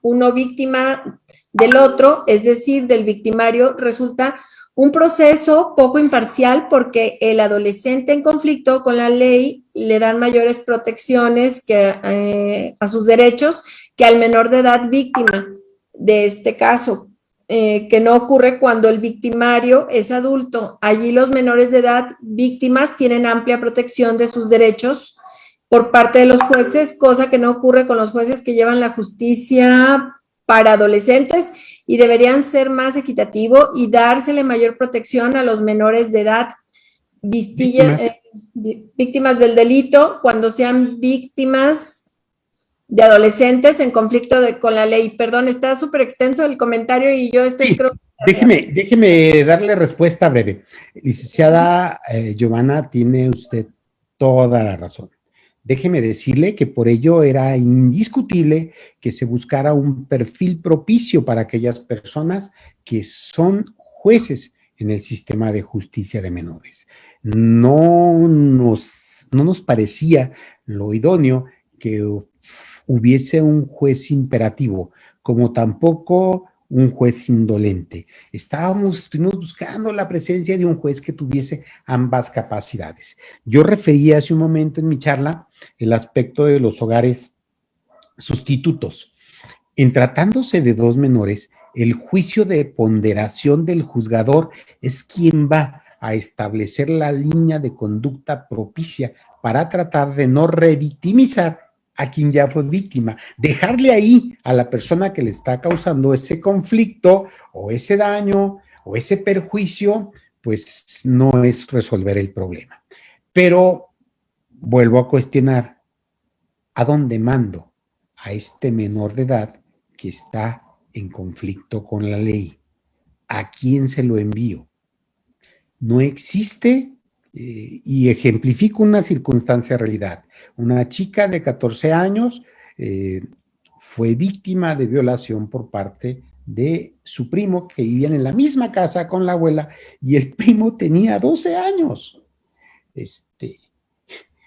uno víctima del otro, es decir, del victimario, resulta un proceso poco imparcial porque el adolescente en conflicto con la ley le dan mayores protecciones a sus derechos que al menor de edad víctima de este caso, que no ocurre cuando el victimario es adulto. Allí los menores de edad víctimas tienen amplia protección de sus derechos por parte de los jueces, cosa que no ocurre con los jueces que llevan la justicia para adolescentes y deberían ser más equitativo y dársele mayor protección a los menores de edad víctimas del delito cuando sean víctimas de adolescentes en conflicto con la ley. Perdón, está súper extenso el comentario y yo estoy... Sí, déjeme darle respuesta breve. Licenciada Giovanna, tiene usted toda la razón. Déjeme decirle que por ello era indiscutible que se buscara un perfil propicio para aquellas personas que son jueces en el sistema de justicia de menores. No nos parecía lo idóneo que hubiese un juez imperativo, como tampoco un juez indolente. Estuvimos buscando la presencia de un juez que tuviese ambas capacidades. Yo refería hace un momento en mi charla el aspecto de los hogares sustitutos. En tratándose de dos menores, el juicio de ponderación del juzgador es quien va a establecer la línea de conducta propicia para tratar de no revictimizar a quien ya fue víctima, dejarle ahí a la persona que le está causando ese conflicto o ese daño o ese perjuicio, pues no es resolver el problema. Pero vuelvo a cuestionar, ¿a dónde mando a este menor de edad que está en conflicto con la ley? ¿A quién se lo envío? No existe, y ejemplifico una circunstancia realidad. Una chica de 14 años fue víctima de violación por parte de su primo, que vivían en la misma casa con la abuela, y el primo tenía 12 años.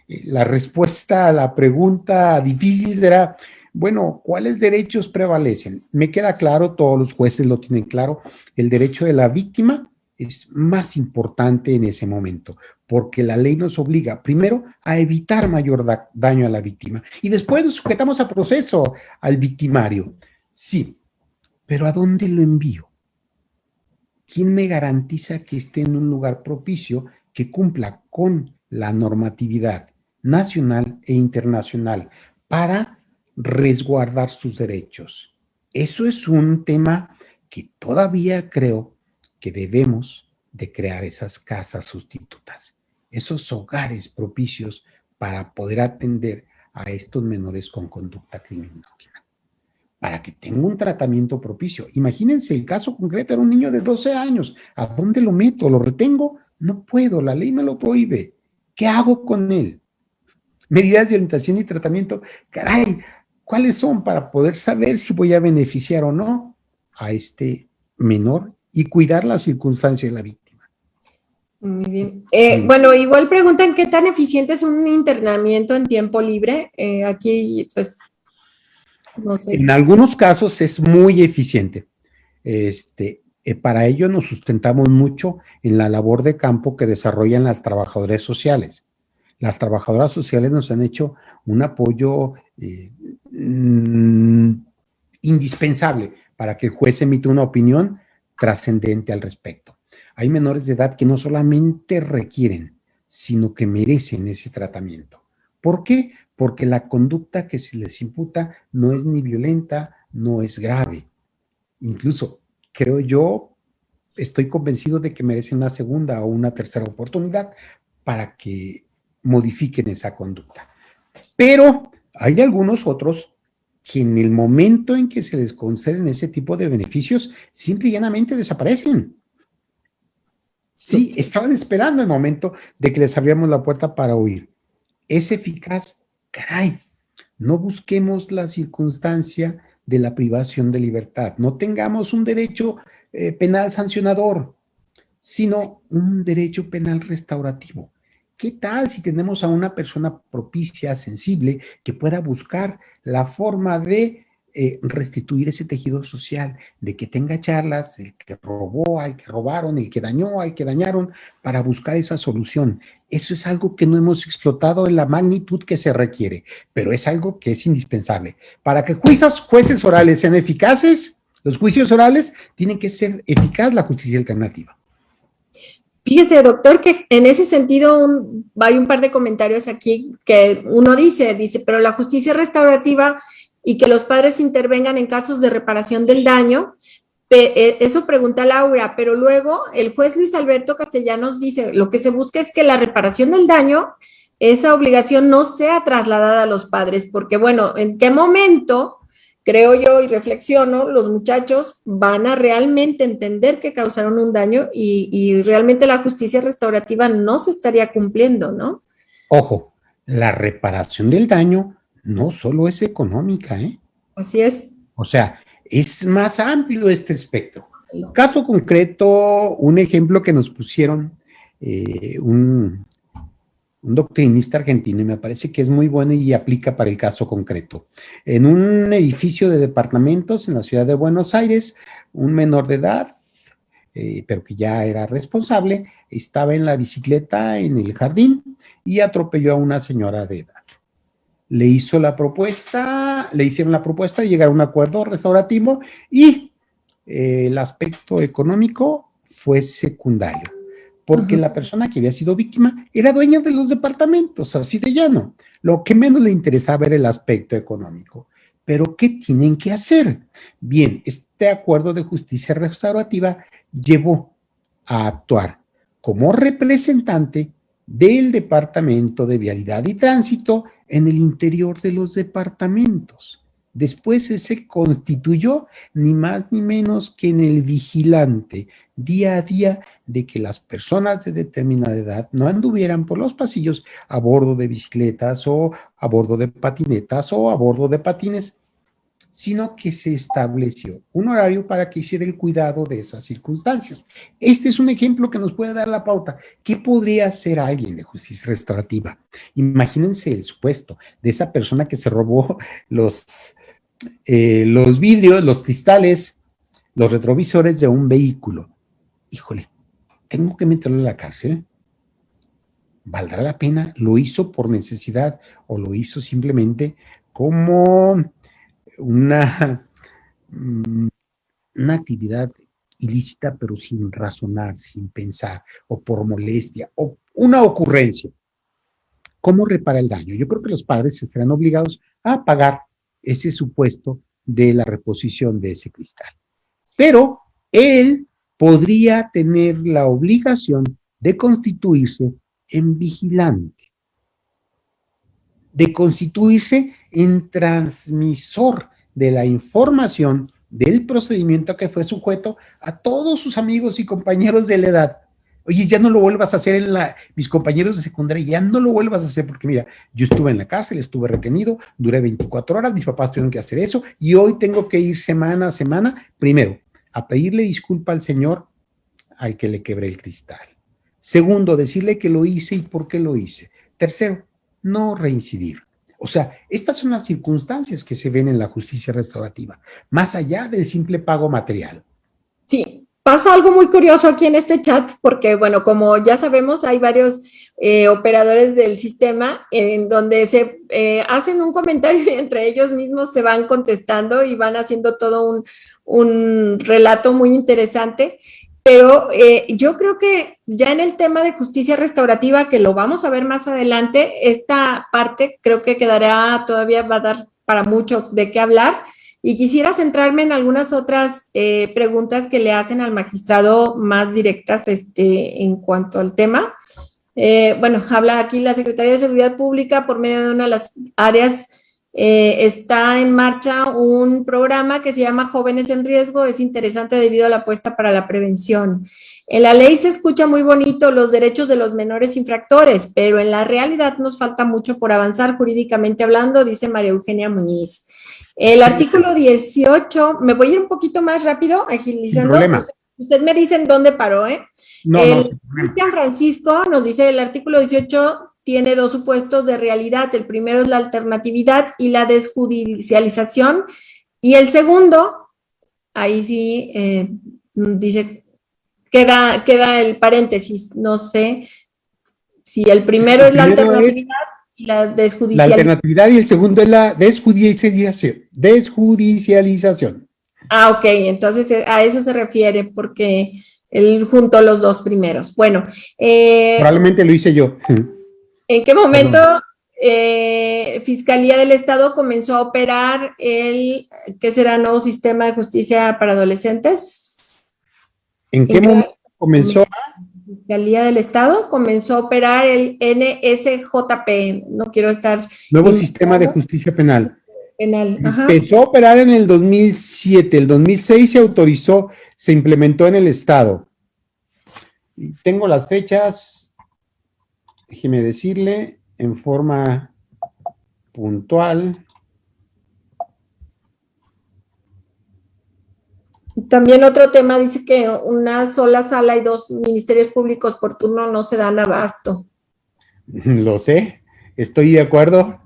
La respuesta a la pregunta difícil será, bueno, ¿cuáles derechos prevalecen? Me queda claro, todos los jueces lo tienen claro, el derecho de la víctima es más importante en ese momento, porque la ley nos obliga, primero, a evitar mayor daño a la víctima, y después nos sujetamos a proceso al victimario. Sí, pero ¿a dónde lo envío? ¿Quién me garantiza que esté en un lugar propicio que cumpla con la normatividad nacional e internacional para resguardar sus derechos? Eso es un tema que todavía creo que debemos de crear, esas casas sustitutas, esos hogares propicios para poder atender a estos menores con conducta criminógena, para que tenga un tratamiento propicio. Imagínense, el caso concreto era un niño de 12 años. ¿A dónde lo meto? ¿Lo retengo? No puedo, la ley me lo prohíbe. ¿Qué hago con él? Medidas de orientación y tratamiento. Caray, ¿cuáles son para poder saber si voy a beneficiar o no a este menor y cuidar la circunstancia de la víctima? Muy bien. Bueno, igual preguntan qué tan eficiente es un internamiento en tiempo libre. Aquí, pues, no sé. En algunos casos es muy eficiente. Para ello nos sustentamos mucho en la labor de campo que desarrollan las trabajadoras sociales. Las trabajadoras sociales nos han hecho un apoyo indispensable para que el juez emita una opinión trascendente al respecto. Hay menores de edad que no solamente requieren, sino que merecen ese tratamiento. ¿Por qué? Porque la conducta que se les imputa no es ni violenta, no es grave. Incluso, creo yo, estoy convencido de que merecen una segunda o una tercera oportunidad para que modifiquen esa conducta. Pero hay algunos otros que en el momento en que se les conceden ese tipo de beneficios, simple y llanamente desaparecen. Sí, estaban esperando el momento de que les abriéramos la puerta para huir. ¿Es eficaz? Caray, no busquemos la circunstancia de la privación de libertad. No tengamos un derecho penal sancionador, sino un derecho penal restaurativo. ¿Qué tal si tenemos a una persona propicia, sensible, que pueda buscar la forma de restituir ese tejido social, de que tenga charlas, el que robó, al que robaron, el que dañó, al que dañaron, para buscar esa solución? Eso es algo que no hemos explotado en la magnitud que se requiere, pero es algo que es indispensable. Para que jueces orales sean eficaces, los juicios orales tienen que ser eficaz la justicia alternativa. Fíjese, doctor, que en ese sentido hay un par de comentarios aquí que uno dice, pero la justicia restaurativa y que los padres intervengan en casos de reparación del daño, eso pregunta Laura, pero luego el juez Luis Alberto Castellanos dice, lo que se busca es que la reparación del daño, esa obligación no sea trasladada a los padres, porque bueno, ¿en qué momento, creo yo y reflexiono, los muchachos van a realmente entender que causaron un daño y realmente la justicia restaurativa no se estaría cumpliendo, ¿no? Ojo, la reparación del daño no solo es económica, ¿eh? Así es. O sea, es más amplio este espectro. Caso concreto, un ejemplo que nos pusieron un doctrinista argentino, y me parece que es muy bueno y aplica para el caso concreto. En un edificio de departamentos en la ciudad de Buenos Aires, un menor de edad, pero que ya era responsable, estaba en la bicicleta en el jardín y atropelló a una señora de edad. Le hicieron la propuesta de llegar a un acuerdo restaurativo y el aspecto económico fue secundario, porque la persona que había sido víctima era dueña de los departamentos, así de llano. Lo que menos le interesaba era el aspecto económico. Pero, ¿qué tienen que hacer? Bien, este acuerdo de justicia restaurativa llevó a actuar como representante del Departamento de Vialidad y Tránsito en el interior de los departamentos. Después se constituyó ni más ni menos que en el vigilante día a día de que las personas de determinada edad no anduvieran por los pasillos a bordo de bicicletas o a bordo de patinetas o a bordo de patines, sino que se estableció un horario para que hiciera el cuidado de esas circunstancias. Este es un ejemplo que nos puede dar la pauta. ¿Qué podría hacer alguien de justicia restaurativa? Imagínense el supuesto de esa persona que se robó los vidrios, los cristales, los retrovisores de un vehículo. Híjole, ¿tengo que meterlo a la cárcel? ¿Valdrá la pena? ¿Lo hizo por necesidad o lo hizo simplemente como una actividad ilícita, pero sin razonar, sin pensar, o por molestia, o una ocurrencia? ¿Cómo repara el daño? Yo creo que los padres estarán obligados a pagar ese supuesto de la reposición de ese cristal. Pero él podría tener la obligación de constituirse en vigilante, de constituirse en transmisor de la información del procedimiento que fue sujeto a todos sus amigos y compañeros de la edad. Oye, ya no lo vuelvas a hacer mis compañeros de secundaria, ya no lo vuelvas a hacer, porque mira, yo estuve en la cárcel, estuve retenido, duré 24 horas, mis papás tuvieron que hacer eso, y hoy tengo que ir semana a semana, primero, a pedirle disculpa al señor al que le quebré el cristal. Segundo, decirle que lo hice y por qué lo hice. Tercero, no reincidir. O sea, estas son las circunstancias que se ven en la justicia restaurativa, más allá del simple pago material. Sí, pasa algo muy curioso aquí en este chat, porque, bueno, como ya sabemos, hay varios operadores del sistema en donde se hacen un comentario y entre ellos mismos se van contestando y van haciendo todo un relato muy interesante. Pero yo creo que ya en el tema de justicia restaurativa, que lo vamos a ver más adelante, esta parte creo que quedará, todavía va a dar para mucho de qué hablar. Y quisiera centrarme en algunas otras preguntas que le hacen al magistrado más directas en cuanto al tema. Bueno, habla aquí la Secretaría de Seguridad Pública por medio de una de las áreas. Está en marcha un programa que se llama Jóvenes en Riesgo. Es interesante debido a la apuesta para la prevención. En la ley se escucha muy bonito los derechos de los menores infractores, pero en la realidad nos falta mucho por avanzar jurídicamente hablando, dice María Eugenia Muñiz. El artículo 18, me voy a ir un poquito más rápido, agilizando. Sin problema. Usted me dice en dónde paró, ¿eh? No, Cristian Francisco nos dice el artículo 18 tiene dos supuestos de realidad. El primero es la alternatividad y la desjudicialización. Y el segundo, ahí sí dice, queda el paréntesis. No sé si el primero es la alternatividad y la desjudicialización. La alternatividad y el segundo es la desjudicialización. Ah, ok, entonces a eso se refiere porque él juntó los dos primeros. Bueno. Probablemente lo hice yo. ¿En qué momento Fiscalía del Estado comenzó a operar ¿qué será nuevo sistema de justicia para adolescentes? ¿En qué momento comenzó? Fiscalía del Estado comenzó a operar el NSJP. No quiero estar... Nuevo sistema de justicia penal. Ajá. Empezó a operar en el 2007, el 2006 se autorizó, se implementó en el Estado. Y tengo las fechas, déjeme decirle, en forma puntual. También otro tema dice que una sola sala y 2 ministerios públicos por turno no se dan abasto. Lo sé, estoy de acuerdo.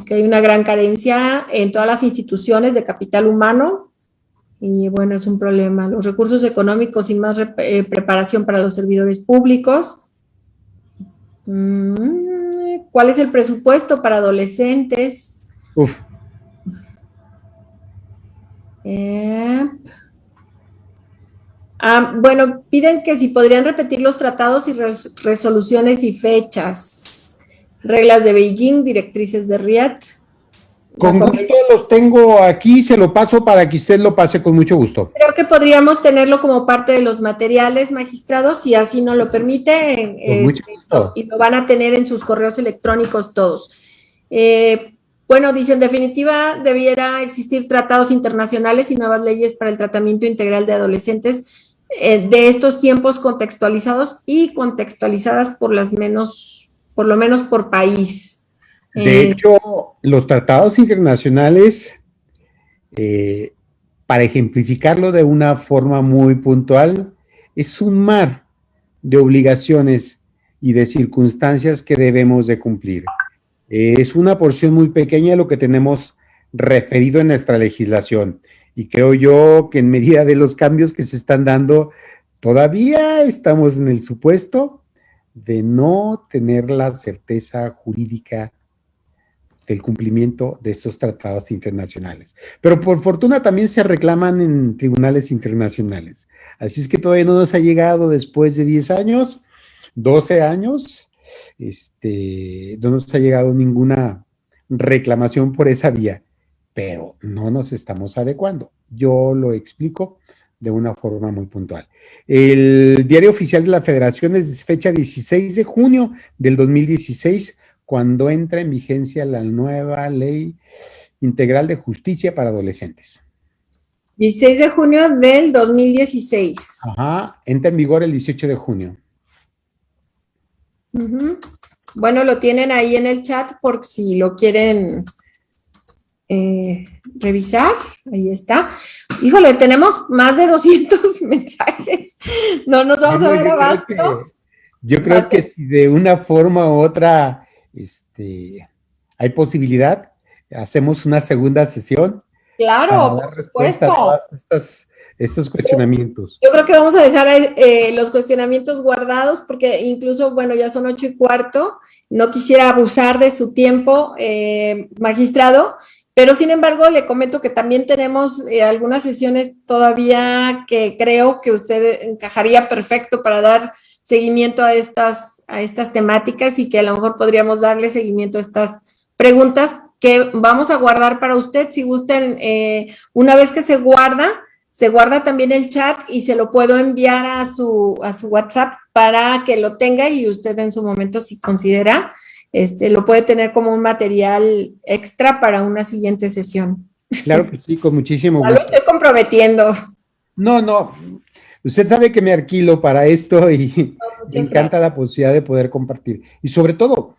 Que hay una gran carencia en todas las instituciones de capital humano y bueno, es un problema. Los recursos económicos y más preparación para los servidores públicos. ¿Cuál es el presupuesto para adolescentes? Uf. Bueno, piden que si podrían repetir los tratados y resoluciones y fechas. Reglas de Beijing, directrices de Riad. Con gusto los tengo aquí, se lo paso para que usted lo pase con mucho gusto. Creo que podríamos tenerlo como parte de los materiales, magistrados, si así nos lo permite. Con mucho gusto. Y lo van a tener en sus correos electrónicos todos. Bueno, dice, en definitiva, debiera existir tratados internacionales y nuevas leyes para el tratamiento integral de adolescentes de estos tiempos contextualizados y contextualizadas por lo menos por país. De hecho, los tratados internacionales, para ejemplificarlo de una forma muy puntual, es un mar de obligaciones y de circunstancias que debemos de cumplir. Es una porción muy pequeña de lo que tenemos referido en nuestra legislación. Y creo yo que en medida de los cambios que se están dando, todavía estamos en el supuesto de no tener la certeza jurídica del cumplimiento de estos tratados internacionales. Pero por fortuna también se reclaman en tribunales internacionales. Así es que todavía no nos ha llegado después de 10 años, 12 años, no nos ha llegado ninguna reclamación por esa vía, pero no nos estamos adecuando. Yo lo explico de una forma muy puntual. El Diario Oficial de la Federación es de fecha 16 de junio del 2016, cuando entra en vigencia la nueva Ley Integral de Justicia para Adolescentes. 16 de junio del 2016. Ajá, entra en vigor el 18 de junio. Bueno, lo tienen ahí en el chat por si lo quieren revisar. Ahí está. Híjole, tenemos más de 200 mensajes. No nos vamos a ver abasto. Yo creo que si de una forma u otra hay posibilidad, hacemos una segunda sesión. Claro, para dar respuesta a todos estos cuestionamientos. Yo creo que vamos a dejar los cuestionamientos guardados porque incluso, bueno, ya son 8:15, no quisiera abusar de su tiempo, magistrado, pero sin embargo le comento que también tenemos algunas sesiones todavía que creo que usted encajaría perfecto para dar seguimiento a estas temáticas y que a lo mejor podríamos darle seguimiento a estas preguntas que vamos a guardar para usted. Si gusten, una vez que se guarda también el chat y se lo puedo enviar a su WhatsApp para que lo tenga y usted en su momento, si considera, lo puede tener como un material extra para una siguiente sesión. Claro que sí, con muchísimo gusto. Ya lo estoy comprometiendo. No, usted sabe que me alquilo para esto y me encanta la posibilidad de poder compartir. Y sobre todo,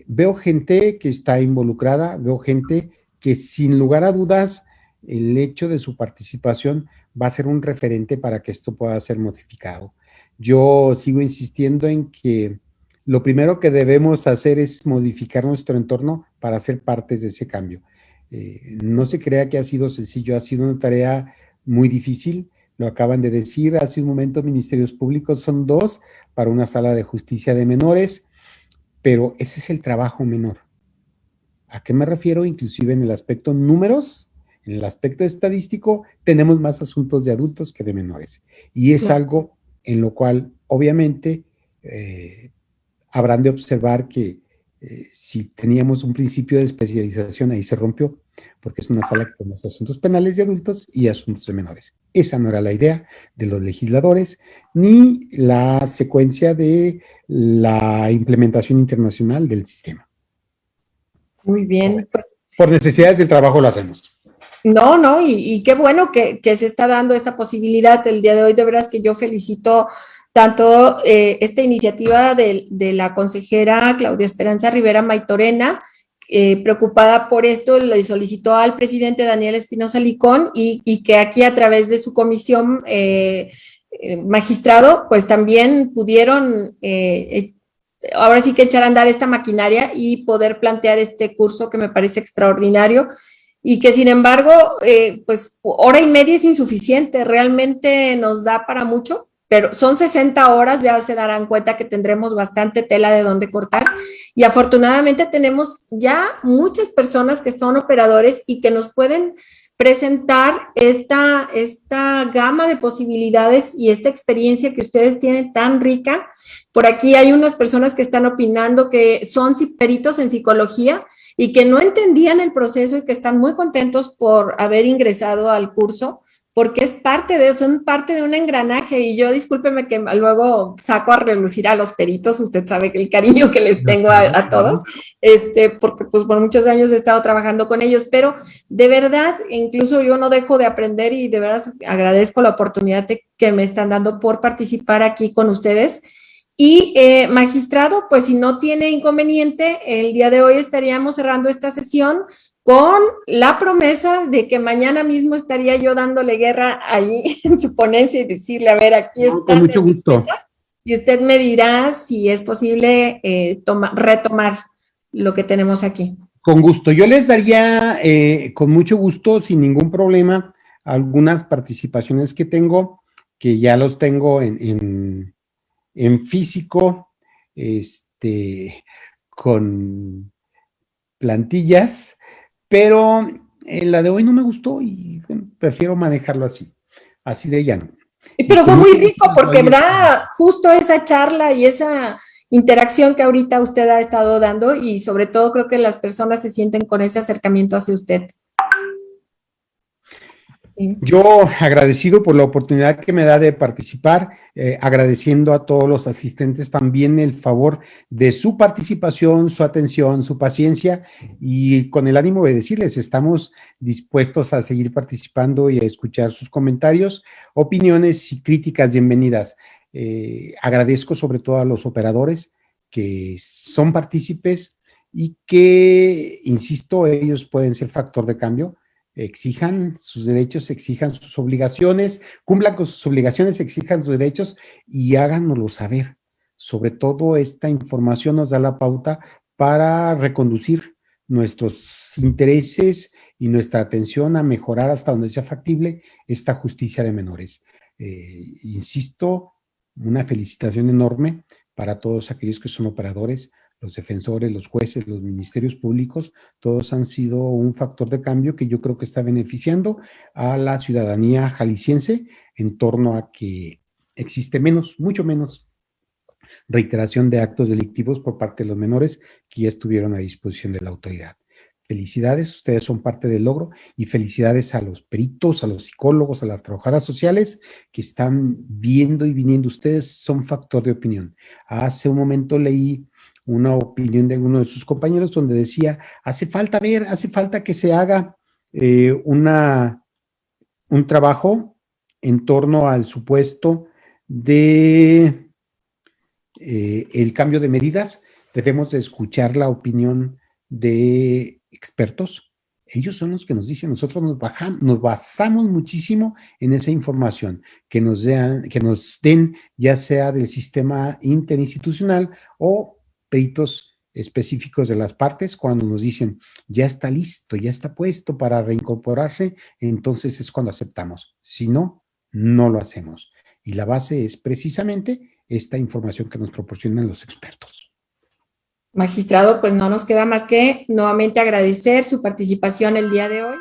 veo gente que está involucrada, veo gente que sin lugar a dudas, el hecho de su participación va a ser un referente para que esto pueda ser modificado. Yo sigo insistiendo en que lo primero que debemos hacer es modificar nuestro entorno para ser partes de ese cambio. No se crea que ha sido sencillo, ha sido una tarea muy difícil. Lo acaban de decir hace un momento, ministerios públicos son 2 para una sala de justicia de menores, pero ese es el trabajo menor. ¿A qué me refiero? Inclusive en el aspecto números, en el aspecto estadístico, tenemos más asuntos de adultos que de menores. Y es algo en lo cual, obviamente, habrán de observar que si teníamos un principio de especialización, ahí se rompió, porque es una sala que tiene asuntos penales de adultos y asuntos de menores. Esa no era la idea de los legisladores, ni la secuencia de la implementación internacional del sistema. Muy bien. Pues, por necesidades del trabajo lo hacemos. No, y qué bueno que se está dando esta posibilidad el día de hoy. De veras que yo felicito tanto esta iniciativa de la consejera Claudia Esperanza Rivera Maytorena, preocupada por esto, le solicitó al presidente Daniel Espinosa Licón y que aquí a través de su comisión magistrado, pues también pudieron ahora sí que echar a andar esta maquinaria y poder plantear este curso que me parece extraordinario y que sin embargo, pues hora y media es insuficiente, realmente nos da para mucho, pero son 60 horas, ya se darán cuenta que tendremos bastante tela de dónde cortar y afortunadamente tenemos ya muchas personas que son operadores y que nos pueden presentar esta gama de posibilidades y esta experiencia que ustedes tienen tan rica. Por aquí hay unas personas que están opinando que son peritos en psicología y que no entendían el proceso y que están muy contentos por haber ingresado al curso, porque son parte de un engranaje y yo discúlpeme que luego saco a relucir a los peritos, usted sabe que el cariño que les tengo a todos, porque pues por muchos años he estado trabajando con ellos, pero de verdad, incluso yo no dejo de aprender y de verdad agradezco la oportunidad que me están dando por participar aquí con ustedes. Y magistrado, pues si no tiene inconveniente, el día de hoy estaríamos cerrando esta sesión con la promesa de que mañana mismo estaría yo dándole guerra allí en su ponencia y decirle, a ver, aquí está. Con mucho gusto. Y usted me dirá si es posible retomar lo que tenemos aquí. Con gusto. Yo les daría, con mucho gusto, sin ningún problema, algunas participaciones que tengo, que ya los tengo en físico, con plantillas, pero la de hoy no me gustó y bueno, prefiero manejarlo así de llano. Pero fue muy rico porque da justo esa charla y esa interacción que ahorita usted ha estado dando y sobre todo creo que las personas se sienten con ese acercamiento hacia usted. Sí. Yo agradecido por la oportunidad que me da de participar, agradeciendo a todos los asistentes también el favor de su participación, su atención, su paciencia y con el ánimo de decirles, estamos dispuestos a seguir participando y a escuchar sus comentarios, opiniones y críticas bienvenidas. Agradezco sobre todo a los operadores que son partícipes y que, insisto, ellos pueden ser factor de cambio. Exijan sus derechos, exijan sus obligaciones, cumplan con sus obligaciones, exijan sus derechos y háganoslo saber. Sobre todo esta información nos da la pauta para reconducir nuestros intereses y nuestra atención a mejorar hasta donde sea factible esta justicia de menores. Insisto, una felicitación enorme para todos aquellos que son operadores, los defensores, los jueces, los ministerios públicos, todos han sido un factor de cambio que yo creo que está beneficiando a la ciudadanía jalisciense en torno a que existe mucho menos reiteración de actos delictivos por parte de los menores que ya estuvieron a disposición de la autoridad. Felicidades, ustedes son parte del logro y felicidades a los peritos, a los psicólogos, a las trabajadoras sociales que están viendo y viniendo. Ustedes son factor de opinión. Hace un momento leí una opinión de uno de sus compañeros donde decía, hace falta que se haga un trabajo en torno al supuesto de el cambio de medidas. Debemos de escuchar la opinión de expertos. Ellos son los que nos dicen, nosotros nos basamos muchísimo en esa información que nos den ya sea del sistema interinstitucional o peritos específicos de las partes. Cuando nos dicen ya está listo, ya está puesto para reincorporarse, entonces es cuando aceptamos. Si no, no lo hacemos. Y la base es precisamente esta información que nos proporcionan los expertos. Magistrado, pues no nos queda más que nuevamente agradecer su participación el día de hoy.